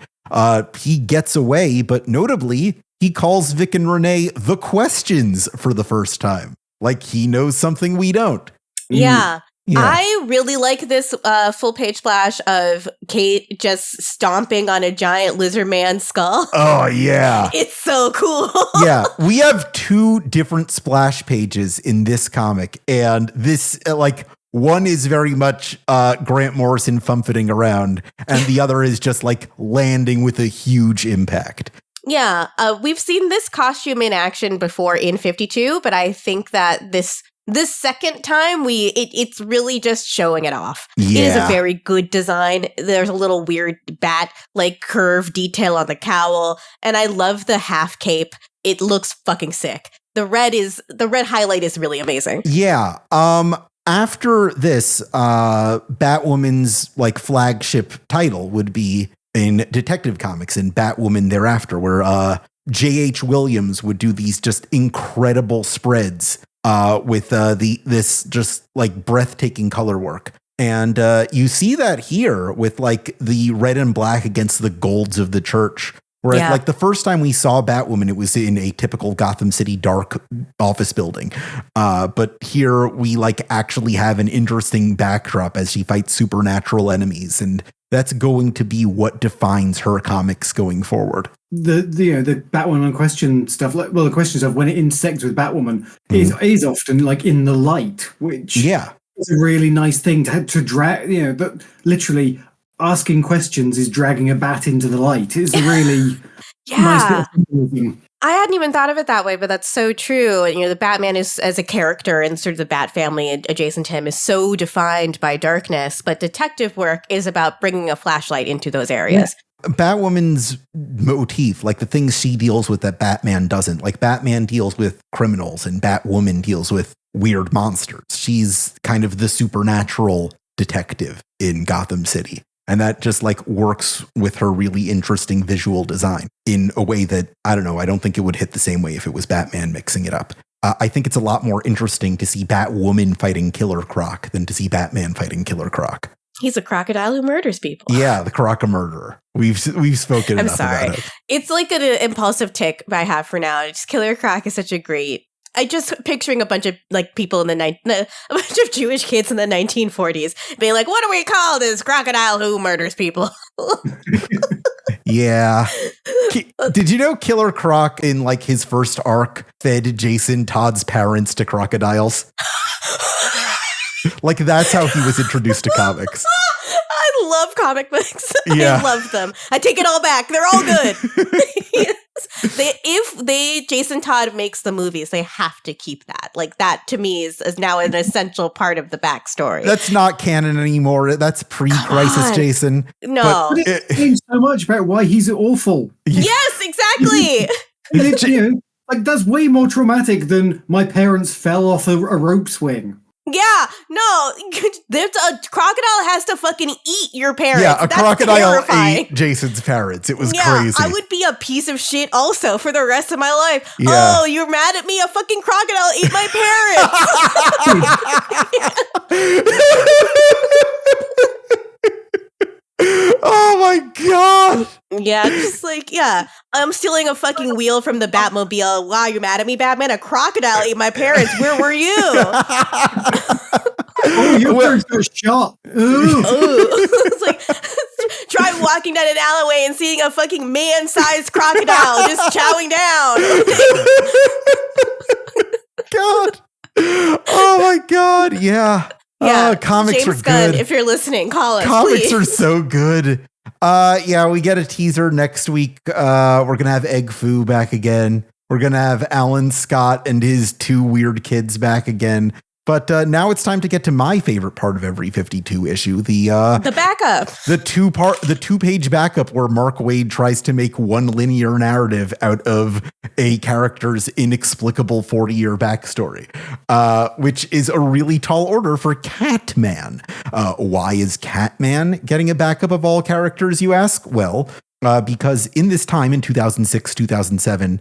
he gets away, but notably, he calls Vic and Renee the Questions for the first time. Like he knows something we don't. Yeah. I really like this full page splash of Kate just stomping on a giant lizard man skull. Oh, yeah. It's so cool. Yeah. We have two different splash pages in this comic. And this, one is very much Grant Morrison fumfiting around. And the other is just like landing with a huge impact. Yeah. We've seen this costume in action before in 52, but I think that this second time, it's really just showing it off. Yeah. It is a very good design. There's a little weird bat curve detail on the cowl, and I love the half cape. It looks fucking sick. The red highlight is really amazing. Yeah. After this, Batwoman's flagship title would be in Detective Comics and Batwoman Thereafter, where J.H. Williams would do these just incredible spreads with this just breathtaking color work. And you see that here with the red and black against the golds of the church. Where the first time we saw Batwoman, it was in a typical Gotham City dark office building. But here we actually have an interesting backdrop as she fights supernatural enemies. And that's going to be what defines her comics going forward. The Batwoman question stuff, the question stuff when it intersects with Batwoman is often in the light, which is a really nice thing to drag. That literally asking questions is dragging a bat into the light. It's a really nice thing. I hadn't even thought of it that way, but that's so true. And, the Batman is, as a character and sort of the Bat family adjacent to him, is so defined by darkness. But detective work is about bringing a flashlight into those areas. Yeah. Batwoman's motif, the things she deals with that Batman doesn't. Batman deals with criminals and Batwoman deals with weird monsters. She's kind of the supernatural detective in Gotham City. And that just works with her really interesting visual design in a way that, I don't know, I don't think it would hit the same way if it was Batman mixing it up. I think it's a lot more interesting to see Batwoman fighting Killer Croc than to see Batman fighting Killer Croc. He's a crocodile who murders people. Yeah, the Croc-a-murderer. We've spoken enough about it. It's an impulsive tick I have for now. Just Killer Croc is such a great I just picturing a bunch of like people in a bunch of Jewish kids in the 1940s being like, what do we call this crocodile who murders people? Yeah. Did you know Killer Croc in like his first arc fed Jason Todd's parents to crocodiles? Like that's how he was introduced to comics. I love comic books. Yeah. I love them. I take it all back. They're all good. If Jason Todd makes the movies, they have to keep that. Like that to me is now an essential part of the backstory. That's not canon anymore. That's pre-crisis Jason. No. But it explains so much about why he's awful. Yes, exactly. Like that's way more traumatic than my parents fell off a rope swing. Yeah, no, there's a crocodile has to fucking eat your parents. Yeah, That's crocodile terrifying. ate Jason's parents. It was crazy. I would be a piece of shit also for the rest of my life. Yeah. Oh, you're mad at me? A fucking crocodile ate my parents. Oh my god. Yeah, just like, I'm stealing a fucking wheel from the Batmobile. Wow, you're mad at me, Batman? A crocodile ate my parents. Where were you? Oh, your parents got shot. Ooh. It's like, try walking down an alleyway and seeing a fucking man-sized crocodile just chowing down. God. Oh my god. Yeah. Yeah, comics James are Gunn, good. if you're listening, call us. Comics please. are so good. Yeah, we get a teaser next week. We're gonna have Egg Foo back again. We're gonna have Alan Scott and his two weird kids back again. But now it's time to get to my favorite part of every 52 issue, the backup. the 2-page backup where Mark Waid tries to make one linear narrative out of a character's inexplicable 40-year backstory, which is a really tall order for Catman. Why is Catman getting a backup of all characters, you ask? Well, because in this time in 2006, 2007,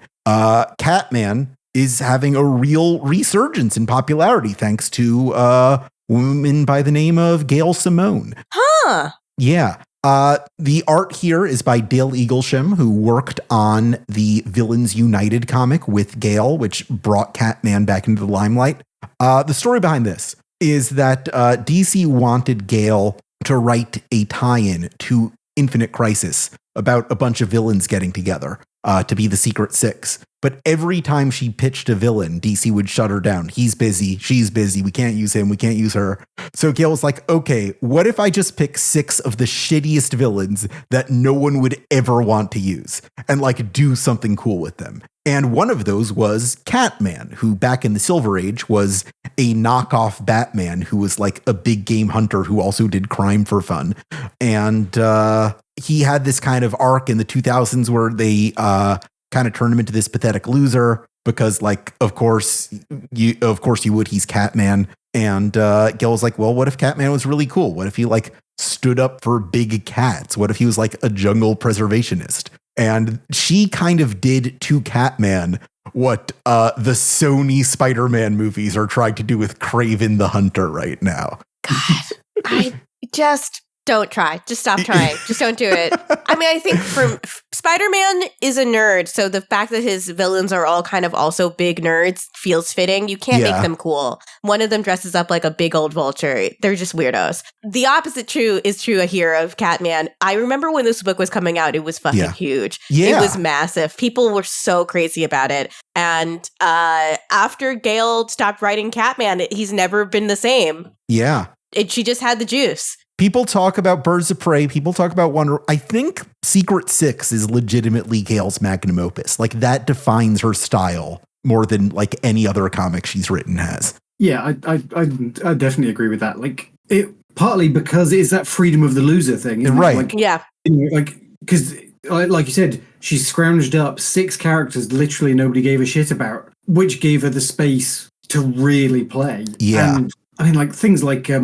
Catman is having a real resurgence in popularity thanks to a woman by the name of Gail Simone. Huh. Yeah. The art here is by Dale Eaglesham, who worked on the Villains United comic with Gail, which brought Catman back into the limelight. The story behind this is that DC wanted Gail to write a tie-in to Infinite Crisis about a bunch of villains getting together to be the Secret Six. But every time she pitched a villain, DC would shut her down. He's busy. She's busy. We can't use him. We can't use her. So Gail was like, okay, what if I just pick 6 of the shittiest villains that no one would ever want to use and like do something cool with them? And one of those was Catman, who back in the Silver Age was a knockoff Batman who was like a big game hunter who also did crime for fun. And he had this kind of arc in the 2000s where they kind of turned him into this pathetic loser because, like, of course you would. He's Catman. And Gail was like, well, what if Catman was really cool? What if he like stood up for big cats? What if he was like a jungle preservationist? And she kind of did to Catman what the Sony Spider-Man movies are trying to do with Kraven the Hunter right now. God, I just don't try. Just stop trying. Just don't do it. I mean, I think Spider-Man is a nerd, so the fact that his villains are all kind of also big nerds feels fitting. You can't make them cool. One of them dresses up like a big old vulture. They're just weirdos. The opposite is true here of Catman. I remember when this book was coming out, it was fucking huge. Yeah. It was massive. People were so crazy about it. And after Gail stopped writing Catman, he's never been the same. Yeah. She just had the juice. People talk about Birds of Prey. People talk about Wonder. I think Secret Six is legitimately Gail's magnum opus. Like that defines her style more than like any other comic she's written has. Yeah, I definitely agree with that. Like it partly because it's that freedom of the loser thing, isn't right? It? Like, yeah, like because like you said, she scrounged up 6 characters literally nobody gave a shit about, which gave her the space to really play. Yeah, and I mean, like things like crap!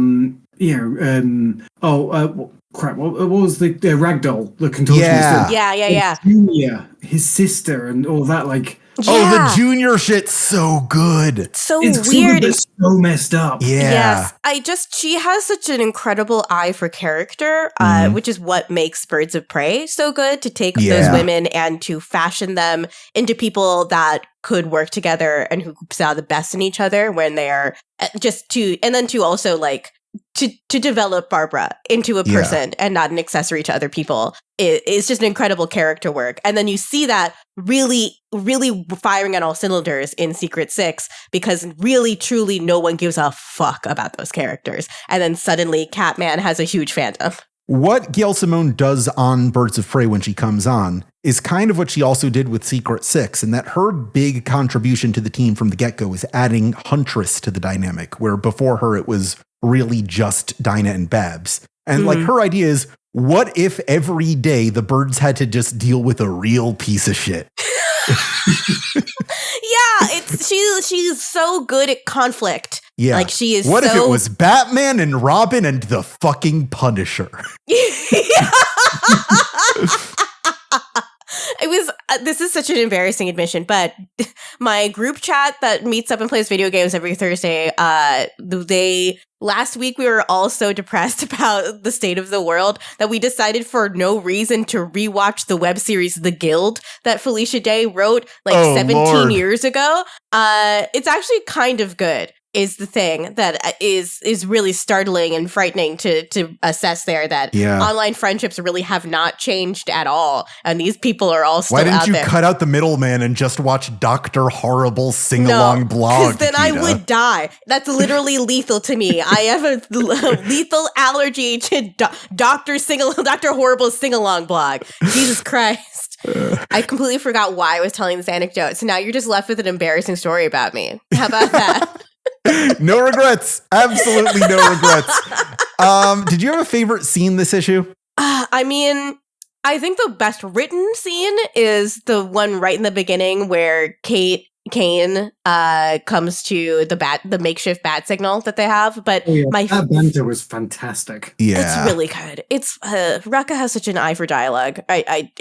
What was the Ragdoll, the contortionist? Yeah. Junior, his sister, and all that. Like, the Junior shit's so good. So it's weird. It's so messed up. Yeah. Yes. She has such an incredible eye for character, which is what makes Birds of Prey so good, to take those women and to fashion them into people that could work together and who saw the best in each other when they are and then to also like to develop Barbara into a person and not an accessory to other people. It's just an incredible character work. And then you see that really, really firing on all cylinders in Secret Six, because really, truly no one gives a fuck about those characters. And then suddenly Catman has a huge fandom. What Gail Simone does on Birds of Prey when she comes on is kind of what she also did with Secret Six, and that her big contribution to the team from the get-go is adding Huntress to the dynamic, where before her it was really just Dinah and Babs. And like her idea is, what if every day the birds had to just deal with a real piece of shit? Yeah, she's so good at conflict. Yeah. Like she is. What if it was Batman and Robin and the fucking Punisher? It was, this is such an embarrassing admission, but my group chat that meets up and plays video games every Thursday, last week we were all so depressed about the state of the world that we decided for no reason to rewatch the web series The Guild that Felicia Day wrote 17 years ago. It's actually kind of good, is the thing that is really startling and frightening to assess there, that online friendships really have not changed at all. And these people are all still out there. Why didn't you cut out the middleman and just watch Dr. Horrible sing-along blog? Because then I would die. That's literally lethal to me. I have a lethal allergy to Dr. Horrible's sing-along blog. Jesus Christ. I completely forgot why I was telling this anecdote. So now you're just left with an embarrassing story about me. How about that? No regrets. Absolutely no regrets. Did you have a favorite scene this issue? I mean, I think the best written scene is the one right in the beginning where Kane comes to the makeshift bat signal that they have. But that banter was fantastic. Yeah, it's really good. It's Rucka has such an eye for dialogue. I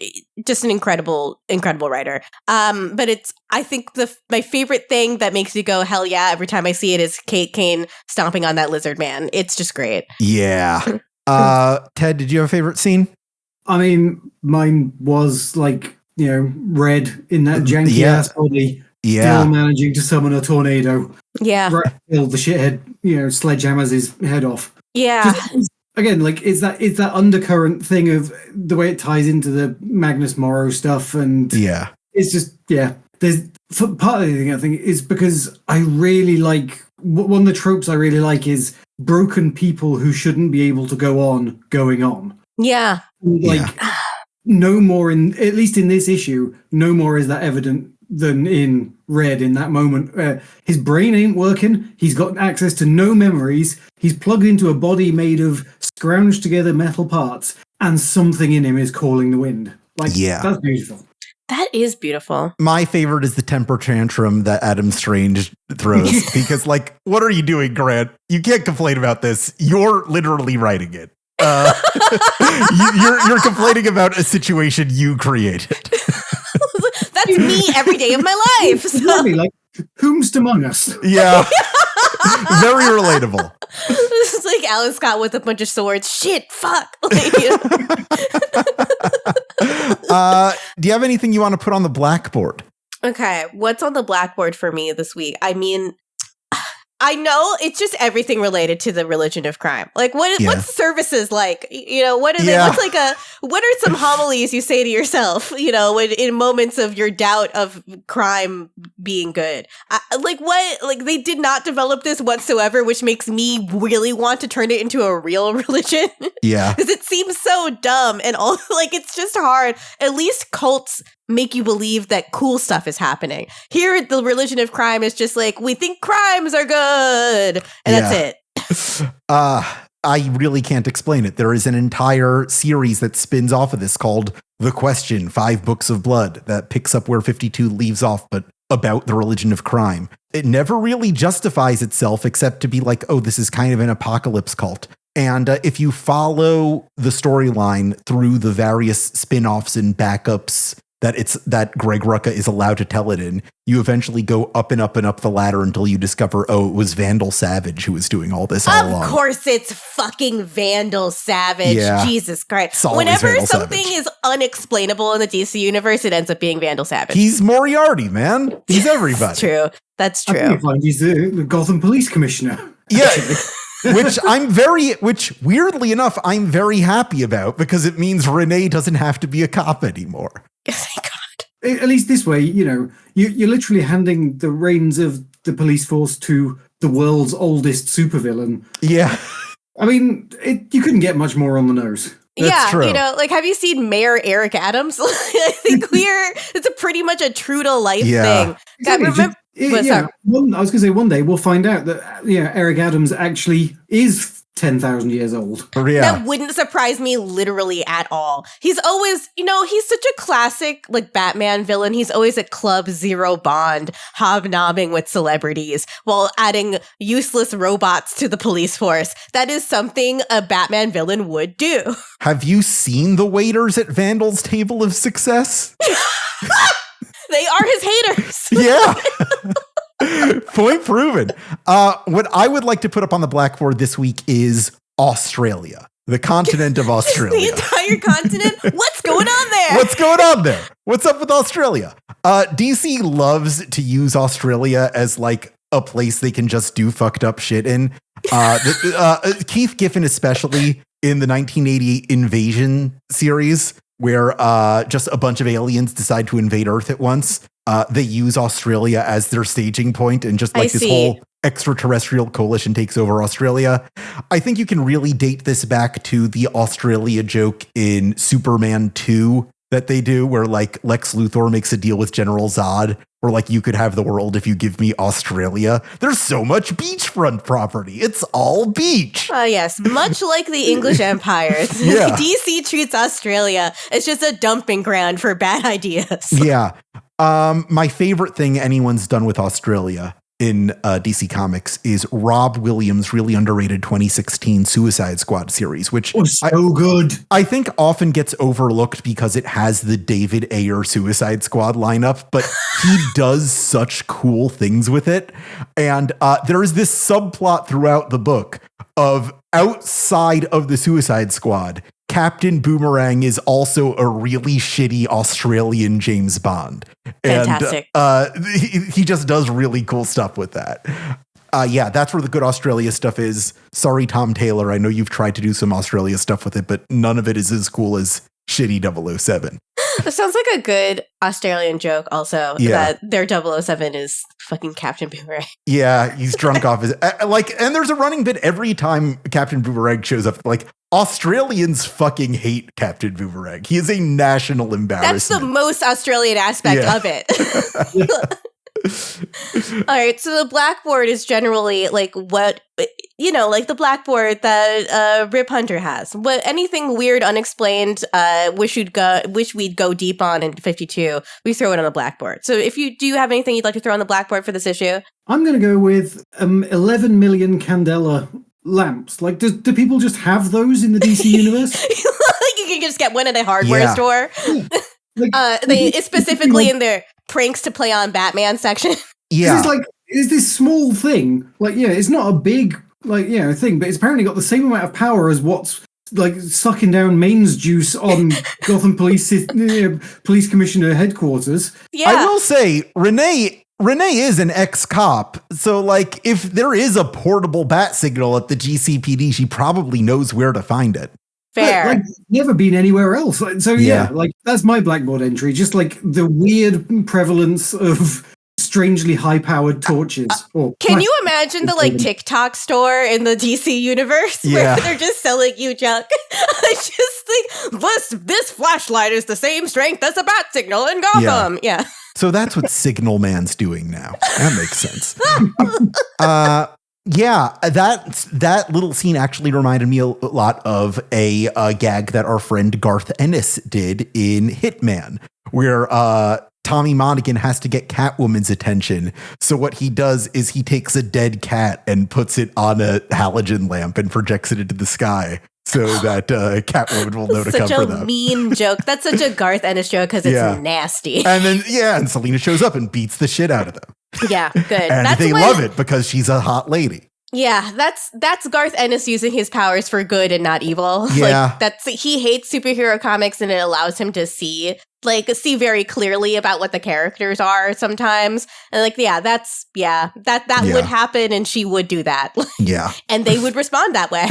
just an incredible writer. But I think my favorite thing that makes me go hell yeah every time I see it is Kane stomping on that lizard man. It's just great. Yeah. Ted, did you have a favorite scene? I mean, mine was Red in that janky ass body. Yeah. Still managing to summon a tornado. Yeah. Right, the shithead, sledgehammers his head off. Yeah. Again, it's that undercurrent thing of the way it ties into the Magnus Morrow stuff, and it's just There's part of the thing I think is because I really like one of the tropes I really like is broken people who shouldn't be able to go on going on. Yeah. No more at least in this issue, no more is that evident than in Red in that moment. His brain ain't working. He's got access to no memories. He's plugged into a body made of scrounged together metal parts, and something in him is calling the wind. That's beautiful. That is beautiful. My favorite is the temper tantrum that Adam Strange throws because, what are you doing, Grant? You can't complain about this. You're literally writing it. You're complaining about a situation you created. That's me every day of my life. So. Whomst among us? Yeah. Very relatable. This is like Alan Scott with a bunch of swords. Shit, fuck. Do you have anything you want to put on the blackboard? Okay, what's on the blackboard for me this week? I mean, I know it's just everything related to the religion of crime. What's services like? What are they? What are some homilies you say to yourself? In moments of your doubt of crime being good. They did not develop this whatsoever, which makes me really want to turn it into a real religion. Yeah, because it seems so dumb and all. It's just hard. At least cults make you believe that cool stuff is happening. Here, the religion of crime is just we think crimes are good, and that's it. I really can't explain it. There is an entire series that spins off of this called The Question, 5 Books of Blood, that picks up where 52 leaves off, but about the religion of crime. It never really justifies itself except to be this is kind of an apocalypse cult. And if you follow the storyline through the various spin-offs and backups that Greg Rucka is allowed to tell it in, you eventually go up and up and up the ladder until you discover, oh, it was Vandal Savage who was doing all this all along. Of course it's fucking Vandal Savage. Yeah. Jesus Christ. Whenever Vandal something Savage is unexplainable in the DC universe, it ends up being Vandal Savage. He's Moriarty, man. He's everybody. That's true. That's true. I think you'll find he's the Gotham Police Commissioner. Yeah. Which weirdly enough, I'm very happy about, because it means Renee doesn't have to be a cop anymore. Thank God. At least this way, you're literally handing the reins of the police force to the world's oldest supervillain. Yeah. I mean, you couldn't get much more on the nose. That's true. Have you seen Mayor Eric Adams? I think it's pretty much a true to life thing. Exactly. I was going to say one day we'll find out that Eric Adams actually is 10,000 years old. Yeah. That wouldn't surprise me literally at all. He's always, he's such a classic Batman villain. He's always at Club Zero Bond, hobnobbing with celebrities while adding useless robots to the police force. That is something a Batman villain would do. Have you seen the waiters at Vandal's Table of Success? They are his haters. Yeah. Point proven. What I would like to put up on the blackboard this week is Australia, the continent of Australia. The entire continent? What's going on there? What's going on there? What's up with Australia? DC loves to use Australia as a place they can just do fucked up shit in. Keith Giffen, especially in the 1988 Invasion series, where just a bunch of aliens decide to invade Earth at once. They use Australia as their staging point, and just this whole extraterrestrial coalition takes over Australia. I think you can really date this back to the Australia joke in Superman 2 that they do, where Lex Luthor makes a deal with General Zod, where you could have the world if you give me Australia. There's so much beachfront property. It's all beach. Yes, much like the English empires. Yeah. DC treats Australia as just a dumping ground for bad ideas. Yeah. My favorite thing anyone's done with Australia in DC Comics is Rob Williams' really underrated 2016 Suicide Squad series, which was so good. I think often gets overlooked because it has the David Ayer Suicide Squad lineup, but he does such cool things with it. And there is this subplot throughout the book of outside of the Suicide Squad, Captain Boomerang is also a really shitty Australian James Bond. Fantastic. And he just does really cool stuff with that. That's where the good Australia stuff is. Sorry, Tom Taylor. I know you've tried to do some Australia stuff with it, but none of it is as cool as shitty 007. That sounds like a good Australian joke also, that their 007 is fucking Captain Boomerang. Yeah, he's drunk off his... and there's a running bit every time Captain Boomerang shows up, Australians fucking hate Captain Boomerang. He is a national embarrassment. That's the most Australian aspect of it. All right, so the Blackboard is generally what the Blackboard that Rip Hunter has. Anything weird, unexplained, wish we'd go deep on in 52, we throw it on the Blackboard. So do you have anything you'd like to throw on the Blackboard for this issue? I'm going to go with 11 million candela lamps. Do people just have those in the DC universe? You can just get one at a hardware store. Yeah. It's specifically in their pranks to play on Batman section. Yeah. It's this small thing. It's not a big thing, but it's apparently got the same amount of power as what's sucking down Maine's juice on Gotham Police Commissioner headquarters. Yeah. I will say, Renee is an ex-cop, so if there is a portable bat signal at the GCPD, she probably knows where to find it. Fair. But, never been anywhere else. That's my Blackboard entry. Just the weird prevalence of strangely high-powered torches. Can you imagine the TikTok store in the DC universe where they're just selling you junk? I just think this flashlight is the same strength as a bat signal in Gotham. Yeah. So that's what Signal Man's doing now. That makes sense. That little scene actually reminded me a lot of a gag that our friend Garth Ennis did in Hitman, where Tommy Monaghan has to get Catwoman's attention. So what he does is he takes a dead cat and puts it on a halogen lamp and projects it into the sky. so that Catwoman will know to cover them. Such a mean joke. That's such a Garth Ennis joke because it's nasty. And then, and Selena shows up and beats the shit out of them. Yeah, good. And they love it because she's a hot lady. Yeah, that's Garth Ennis using his powers for good and not evil. Yeah. He hates superhero comics and it allows him to see very clearly about what the characters are sometimes. And that would happen and she would do that. Yeah. And they would respond that way.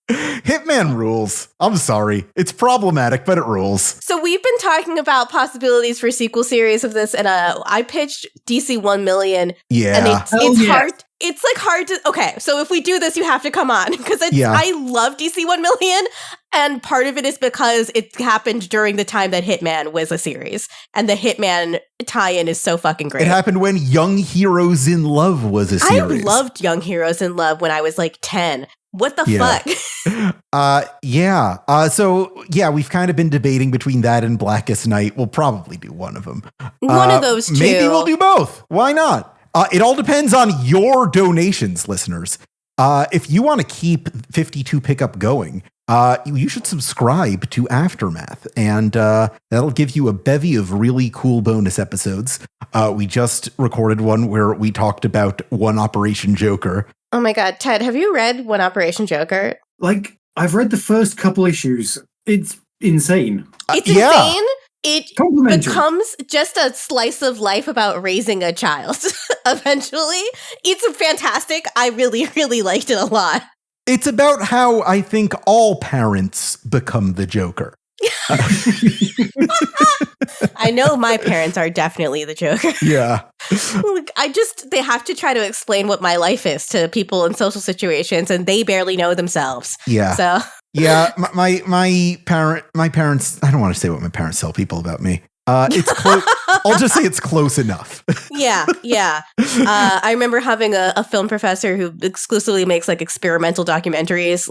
Hitman rules. I'm sorry. It's problematic, but it rules. So we've been talking about possibilities for sequel series of this, and I pitched DC 1 million. Yeah. And it's hard. It's hard to... Okay, so if we do this, you have to come on. Because I love DC 1 million, and part of it is because it happened during the time that Hitman was a series. And the Hitman tie-in is so fucking great. It happened when Young Heroes in Love was a series. I loved Young Heroes in Love when I was 10. What the fuck? We've kind of been debating between that and Blackest Night. We'll probably do one of them. One of those two. Maybe we'll do both. Why not? It all depends on your donations, listeners. If you want to keep 52 Pickup going, you should subscribe to Aftermath, and that'll give you a bevy of really cool bonus episodes. We just recorded one where we talked about One Operation Joker. Oh my God, Ted, have you read One Operation Joker? I've read the first couple issues. It's insane. It's insane. It becomes just a slice of life about raising a child, eventually. It's fantastic. I really, really liked it a lot. It's about how I think all parents become the Joker. I know my parents are definitely the Joker. Yeah. They have to try to explain what my life is to people in social situations, and they barely know themselves. Yeah. So. Yeah, my parents, I don't want to say what my parents tell people about me. It's close. I'll just say it's close enough. Yeah. I remember having a film professor who exclusively makes experimental documentaries,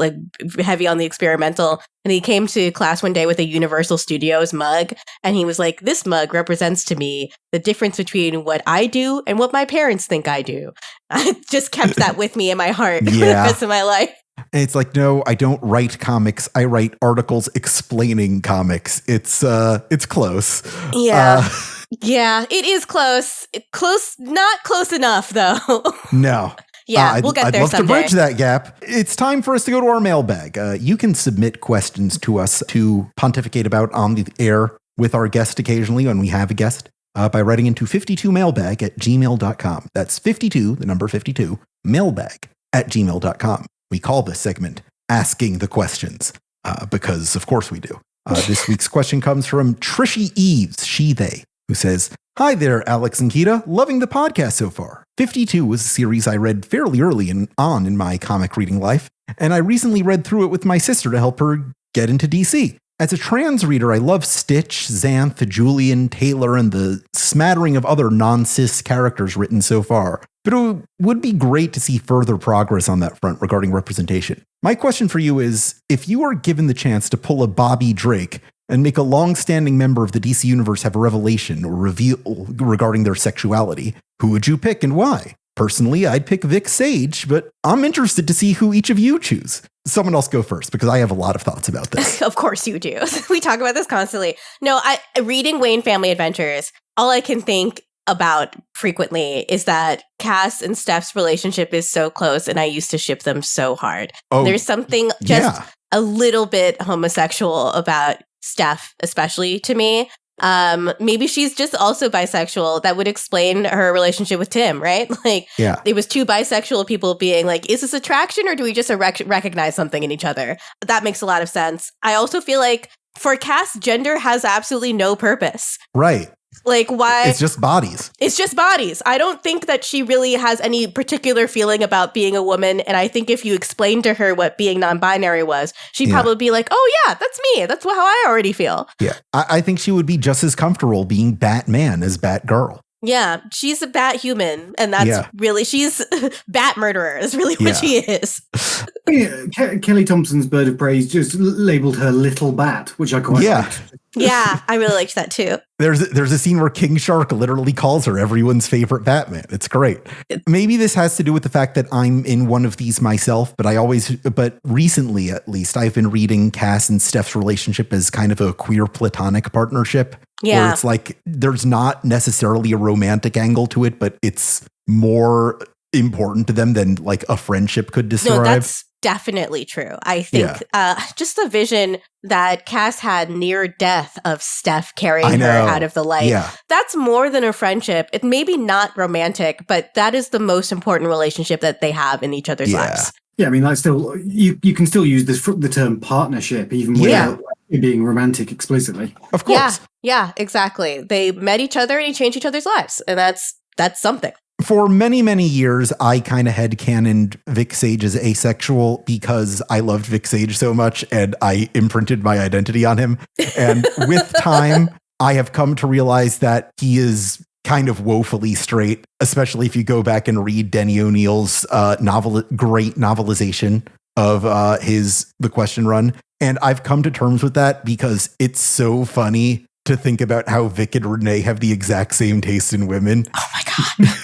heavy on the experimental. And he came to class one day with a Universal Studios mug. And he was like, this mug represents to me the difference between what I do and what my parents think I do. I just kept that with me in my heart for the rest of my life. And it's no, I don't write comics. I write articles explaining comics. It's close. Yeah. Yeah, it is close. Not close enough, though. No. Yeah, we'll get there someday. I'd love to bridge that gap. It's time for us to go to our mailbag. You can submit questions to us to pontificate about on the air with our guest occasionally when we have a guest by writing into 52mailbag@gmail.com. That's 52, the number 52, mailbag@gmail.com. We call this segment Asking the Questions, because of course we do. This week's question comes from Trishy Eves, they, who says, "Hi there, Alex and Gita. Loving the podcast so far. 52 was a series I read fairly early on in my comic reading life, and I recently read through it with my sister to help her get into DC. As a trans reader, I love Stitch, Xanth, Julian, Taylor, and the smattering of other non-cis characters written so far. But it would be great to see further progress on that front regarding representation. My question for you is, if you are given the chance to pull a Bobby Drake and make a long-standing member of the DC Universe have a revelation or reveal regarding their sexuality, who would you pick and why? Personally, I'd pick Vic Sage, but I'm interested to see who each of you choose. Someone else go first, because I have a lot of thoughts about this." Of course you do. We talk about this constantly. No, reading Wayne Family Adventures, all I can think about frequently is that Cass and Steph's relationship is so close, and I used to ship them so hard. Oh, there's something just a little bit homosexual about Steph, especially to me. Maybe she's just also bisexual. That would explain her relationship with Tim, right? It was two bisexual people being is this attraction or do we just recognize something in each other? That makes a lot of sense. I also feel like for Cass, gender has absolutely no purpose. Right. Why? It's just bodies. It's just bodies. I don't think that she really has any particular feeling about being a woman. And I think if you explained to her what being non-binary was, she'd probably be like, oh yeah, that's me. That's how I already feel. Yeah. I think she would be just as comfortable being Batman as Batgirl. Yeah. She's a bat human. And that's really, she's bat murderer is really what she is. Kelly Thompson's Bird of Prey just labeled her Little Bat, which I quite liked. Yeah, I really liked that too. There's a scene where King Shark literally calls her everyone's favorite Batman. It's great. Maybe this has to do with the fact that I'm in one of these myself, but recently at least, I've been reading Cass and Steph's relationship as kind of a queer platonic partnership. Yeah. Where it's like, there's not necessarily a romantic angle to it, but it's more important to them than like a friendship could describe. No, that's definitely true. I think just the vision that Cass had near death of Steph carrying her out of the light. Yeah. That's more than a friendship. It may be not romantic, but that is the most important relationship that they have in each other's lives. Yeah, I mean, that's still you can still use the term partnership even without it being romantic explicitly. Of course. Yeah, exactly. They met each other and he changed each other's lives, and that's something. For many, many years, I kind of headcanoned Vic Sage as asexual because I loved Vic Sage so much and I imprinted my identity on him. And with time, I have come to realize that he is kind of woefully straight, especially if you go back and read Denny O'Neill's great novelization of The Question Run. And I've come to terms with that because it's so funny to think about how Vic and Renee have the exact same taste in women. Oh my God.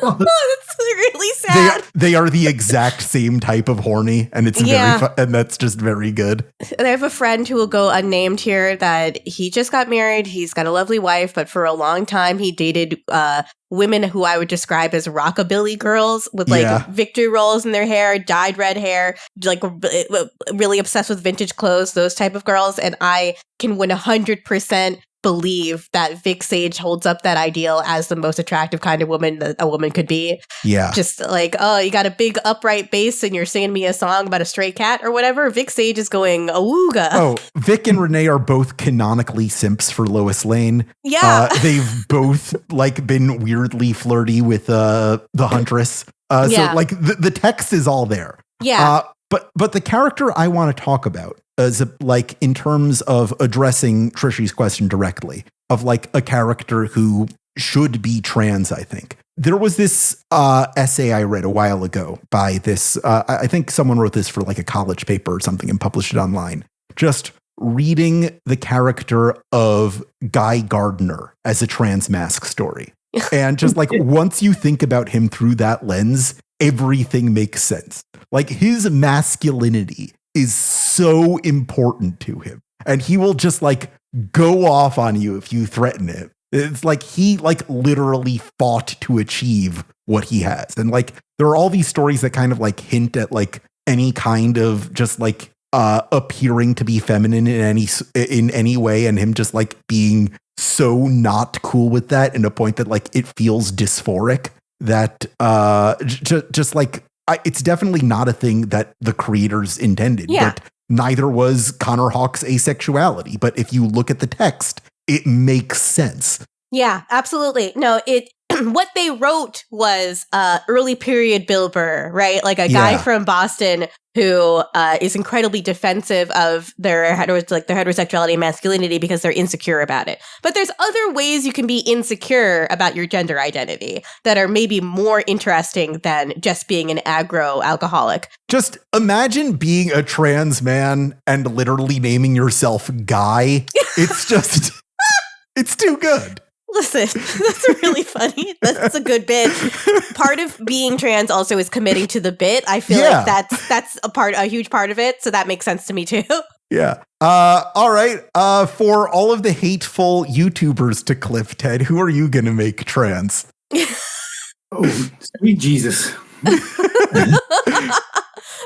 Oh, that's really sad. They are the exact same type of horny, and it's very fun, and that's just very good. And I have a friend who will go unnamed here that he just got married. He's got a lovely wife, but for a long time he dated women who I would describe as rockabilly girls with like victory rolls in their hair, dyed red hair, like really obsessed with vintage clothes, those type of girls. And I can 100% believe that Vic Sage holds up that ideal as the most attractive kind of woman that a woman could be. Yeah. Just like, oh, you got a big upright bass and you're singing me a song about a stray cat or whatever. Vic Sage is going awooga. Oh, Vic and Renee are both canonically simps for Lois Lane. Yeah. They've both like been weirdly flirty with the Huntress. So like the text is all there. Yeah. But the character I want to talk about is like in terms of addressing Trishy's question directly of like a character who should be trans, I think. There was this essay I read a while ago by this, I think someone wrote this for like a college paper or something and published it online. Just reading the character of Guy Gardner as a trans mask story. And just like once you think about him through that lens, everything makes sense. Like his masculinity is so important to him. And he will just like go off on you if you threaten him. It's like he like literally fought to achieve what he has. And like there are all these stories that kind of like hint at like any kind of just like appearing to be feminine in any way, and him just like being so not cool with that in a point that like it feels dysphoric that just like it's definitely not a thing that the creators intended. Yeah. But neither was Connor Hawke's asexuality. But if you look at the text, it makes sense. Yeah, absolutely. No, what they wrote was early period Bill Burr, right? Like a guy from Boston who is incredibly defensive of their heterosexuality and masculinity because they're insecure about it. But there's other ways you can be insecure about your gender identity that are maybe more interesting than just being an aggro alcoholic. Just imagine being a trans man and literally naming yourself Guy. It's just, it's too good. Listen, that's really funny. That's a good bit. Part of being trans also is committing to the bit. I feel like that's a huge part of it. So that makes sense to me too. Yeah. All right. For all of the hateful YouTubers to clip, Ted, who are you going to make trans? Oh, sweet Jesus. Or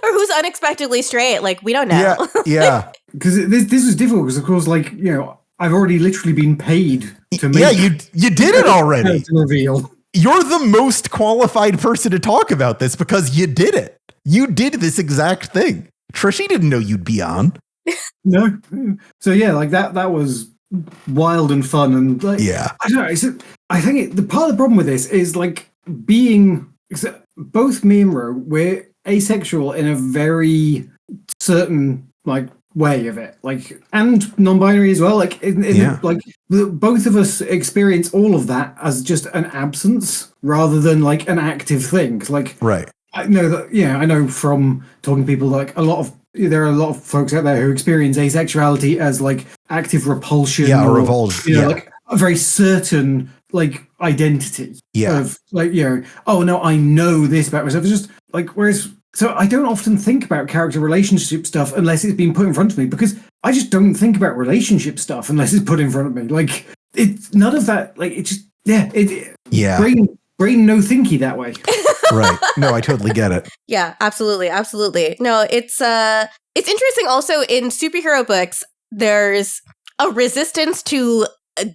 who's unexpectedly straight? Like, we don't know. Yeah. Because this was difficult because, of course, like, you know, I've already literally been paid to make. Yeah, you did it already. Reveal. You're the most qualified person to talk about this because you did it. You did this exact thing. Trishy didn't know you'd be on. No. So yeah, like that was wild and fun and like, yeah. I don't know. I think the part of the problem with this is like being both me and Ro, we're asexual in a very certain like way of it, like, and non-binary as well, like like both of us experience all of that as just an absence rather than like an active thing. Like, right, I know that, I know from talking to people, like a lot of there are a lot of folks out there who experience asexuality as like active repulsion. Yeah, or revulsion. You know, like a very certain like identity. Yeah. Of like, you know, oh no, I know this about myself. It's just like, whereas, so I don't often think about character relationship stuff unless it's been put in front of me, because I just don't think about relationship stuff unless it's put in front of me. Like, it's none of that. Like, it just, brain no thinky that way. Right. No, I totally get it. Yeah, absolutely. Absolutely. No, it's interesting also in superhero books, there's a resistance to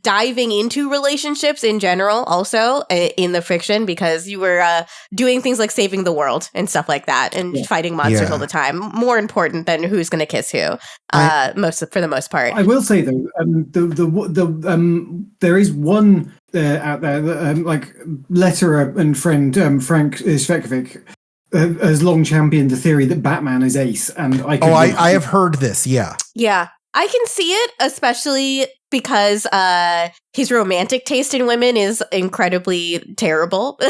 diving into relationships in general also in the fiction, because you were doing things like saving the world and stuff like that and fighting monsters all the time, more important than who's going to kiss who for the most part. I will say though, there is one out there that, like letterer and friend Frank Svekovic has long championed the theory that Batman is Ace, and I have heard this. Yeah, I can see it, especially because his romantic taste in women is incredibly terrible,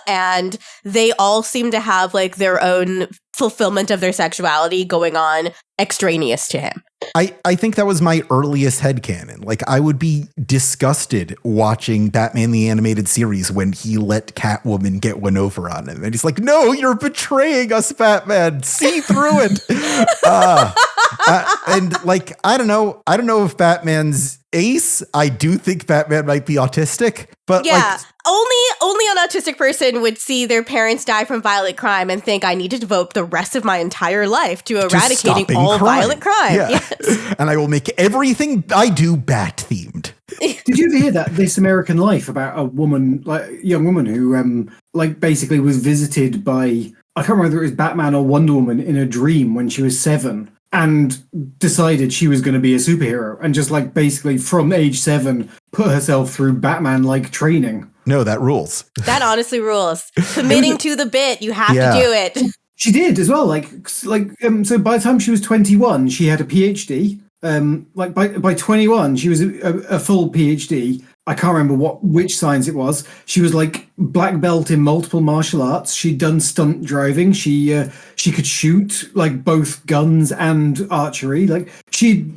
and they all seem to have like their own fulfillment of their sexuality going on extraneous to him. I think that was my earliest headcanon. Like, I would be disgusted watching Batman the Animated Series when he let Catwoman get one over on him. And he's like, no, you're betraying us, Batman. See through it. And like, I don't know if Batman's Ace. I do think Batman might be autistic, but only an autistic person would see their parents die from violent crime and think, I need to devote the rest of my entire life to eradicating all violent crime. Yeah. Yes. And I will make everything I do bat themed. Did you ever hear that This American Life about a woman, like young woman who like basically was visited by, I can't remember whether it was Batman or Wonder Woman in a dream when she was 7, and decided she was going to be a superhero, and just like basically from age 7 put herself through Batman-like training. No, that rules. That honestly rules. Committing to the bit, you have to do it. She did as well. So by the time she was 21, she had a PhD. Like by 21, she was a full PhD. I can't remember which science it was. She was like black belt in multiple martial arts. She'd done stunt driving. She could shoot like both guns and archery. Like she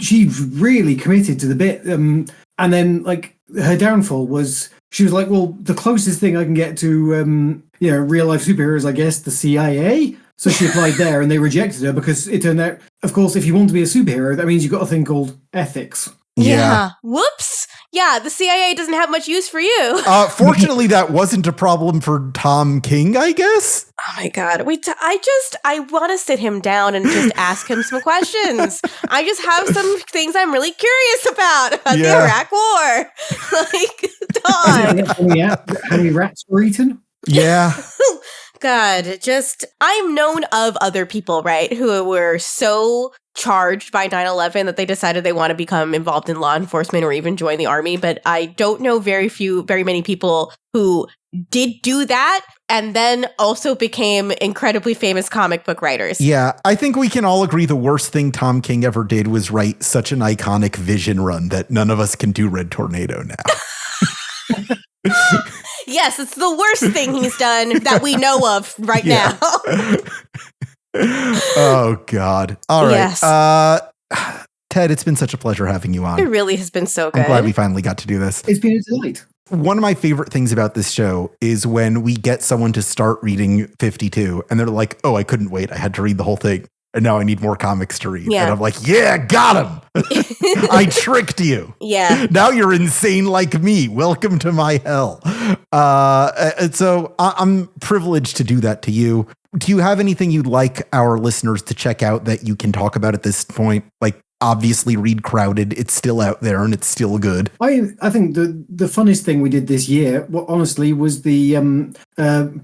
really committed to the bit. And then like her downfall was, she was like, well, the closest thing I can get to real life superheroes, I guess, the CIA. So she applied there, and they rejected her because it turned out, of course, if you want to be a superhero, that means you've got a thing called ethics. Yeah. Whoops. Yeah, the CIA doesn't have much use for you. Fortunately, that wasn't a problem for Tom King, I guess. Oh my God. I want to sit him down and just ask him some questions. I just have some things I'm really curious about the Iraq War. Like, Todd. How many rats were eaten? Yeah. God, I'm known of other people, right, who were so charged by 9/11 that they decided they want to become involved in law enforcement or even join the army. But I don't know very many people who did do that and then also became incredibly famous comic book writers. Yeah, I think we can all agree the worst thing Tom King ever did was write such an iconic Vision run that none of us can do Red Tornado now. Yes, it's the worst thing he's done that we know of right now. Oh, God. All right. Yes. Ted, it's been such a pleasure having you on. It really has been so good. I'm glad we finally got to do this. It's been a delight. One of my favorite things about this show is when we get someone to start reading 52 and they're like, oh, I couldn't wait. I had to read the whole thing. And now I need more comics to read. Yeah. And I'm like, yeah, got him. I tricked you. Yeah. Now you're insane like me. Welcome to my hell. And so I'm privileged to do that to you. Do you have anything you'd like our listeners to check out that you can talk about at this point? Like, obviously read Crowded. It's still out there and it's still good. I think the funnest thing we did this year, honestly, was the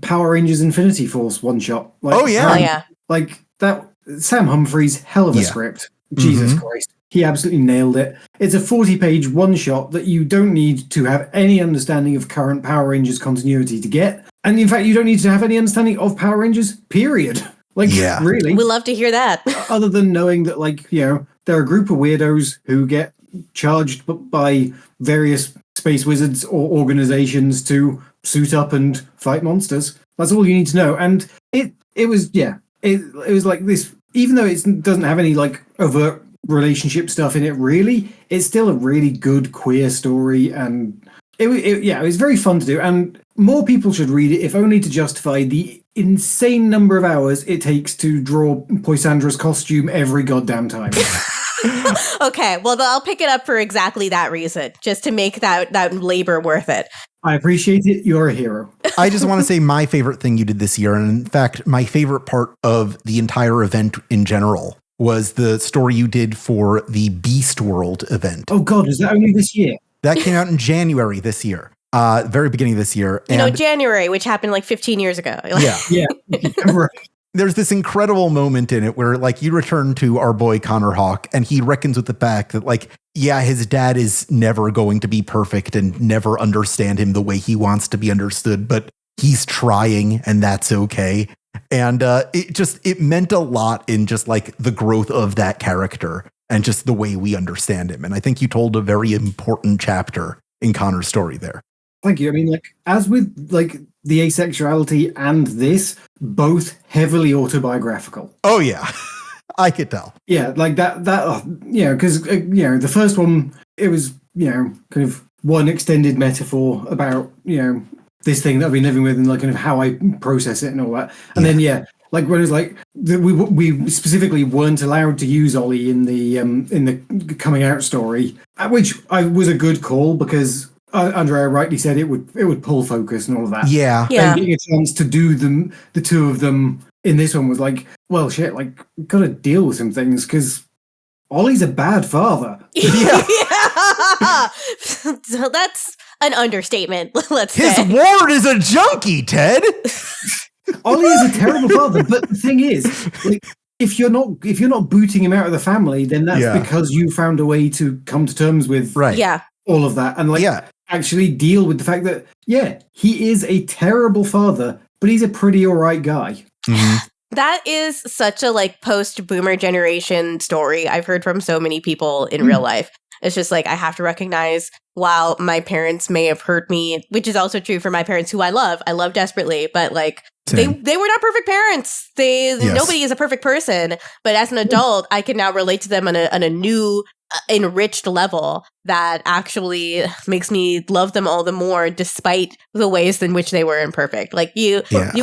Power Rangers Infinity Force one shot. Like that. Sam Humphrey's hell of a script. Jesus Christ. He absolutely nailed it. It's a 40-page one-shot that you don't need to have any understanding of current Power Rangers continuity to get. And in fact, you don't need to have any understanding of Power Rangers, period. Really. We love to hear that. Other than knowing that, they're a group of weirdos who get charged by various space wizards or organizations to suit up and fight monsters. That's all you need to know. And it was like this even though it doesn't have any like overt relationship stuff in it, really, it's still a really good queer story, and it was very fun to do, and more people should read it, if only to justify the insane number of hours it takes to draw Poisandra's costume every goddamn time. Okay, well, I'll pick it up for exactly that reason, just to make that labor worth it. I appreciate it. You're a hero. I just want to say my favorite thing you did this year, and in fact, my favorite part of the entire event in general, was the story you did for the Beast World event. Oh God, is that only this year? That came out in January this year. Very beginning of this year. And January, which happened like 15 years ago. Yeah. Right. There's this incredible moment in it where like you return to our boy Connor Hawke, and he reckons with the fact that like, yeah, his dad is never going to be perfect and never understand him the way he wants to be understood, but he's trying, and that's okay. And it meant a lot in just like the growth of that character and just the way we understand him. And I think you told a very important chapter in Connor's story there. Thank you. I mean, like, as with like the asexuality and this, both heavily autobiographical. Oh yeah, I could tell. Yeah, like that because the first one, it was kind of one extended metaphor about this thing that I've been living with and like kind of how I process it and all that. And then like when it was like we specifically weren't allowed to use Ollie in the coming out story, which was a good call because Andrea rightly said it would pull focus and all of that. Yeah. And getting a chance to do the two of them in this one was like, well, shit, like got to deal with some things because Ollie's a bad father. Yeah. So that's an understatement. Let's say his ward is a junkie, Ted. Ollie is a terrible father, but the thing is, like, if you're not booting him out of the family, then that's because you found a way to come to terms with all of that and actually deal with the fact that he is a terrible father, but he's a pretty all right guy. Mm-hmm. That is such a like post-boomer generation story I've heard from so many people in real life. It's just like I have to recognize while my parents may have hurt me, which is also true for my parents who I love desperately, but like they were not perfect parents. Nobody is a perfect person, but as an adult, I can now relate to them on a new enriched level that actually makes me love them all the more despite the ways in which they were imperfect. Like it's like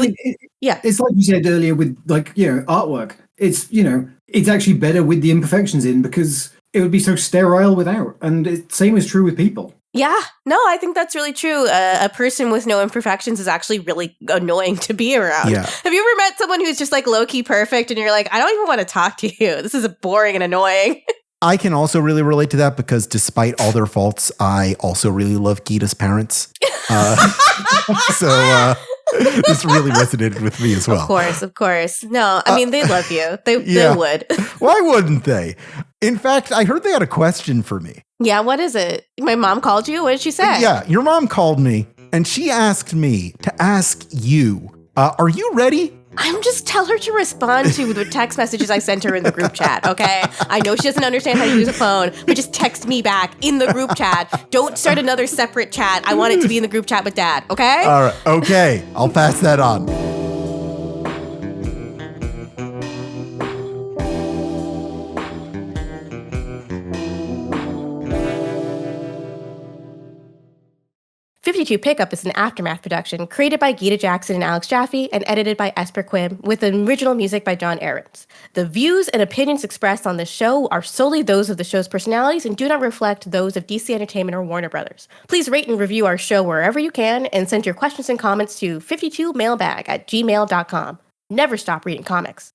you said earlier with like artwork. It's actually better with the imperfections in because it would be so sterile without, and same is true with people. Yeah, no, I think that's really true. A person with no imperfections is actually really annoying to be around. Yeah. Have you ever met someone who's just like low-key perfect and you're like, I don't even want to talk to you. This is boring and annoying. I can also really relate to that because despite all their faults, I also really love Gita's parents. So this really resonated with me as well. Of course. No, I mean, they love you. They would. Why wouldn't they? In fact, I heard they had a question for me. Yeah, what is it? My mom called you? What did she say? Yeah, your mom called me and she asked me to ask you, are you ready? I'm just tell her to respond to the text messages I sent her in the group chat, okay? I know she doesn't understand how to use a phone, but just text me back in the group chat. Don't start another separate chat. I want it to be in the group chat with Dad, okay? All right, okay. I'll pass that on. Pickup is an Aftermath production created by Gita Jackson and Alex Jaffe and edited by Esper Quim with original music by John Ahrens. The views and opinions expressed on this show are solely those of the show's personalities and do not reflect those of DC Entertainment or Warner Brothers. Please rate and review our show wherever you can and send your questions and comments to 52mailbag@gmail.com. Never stop reading comics.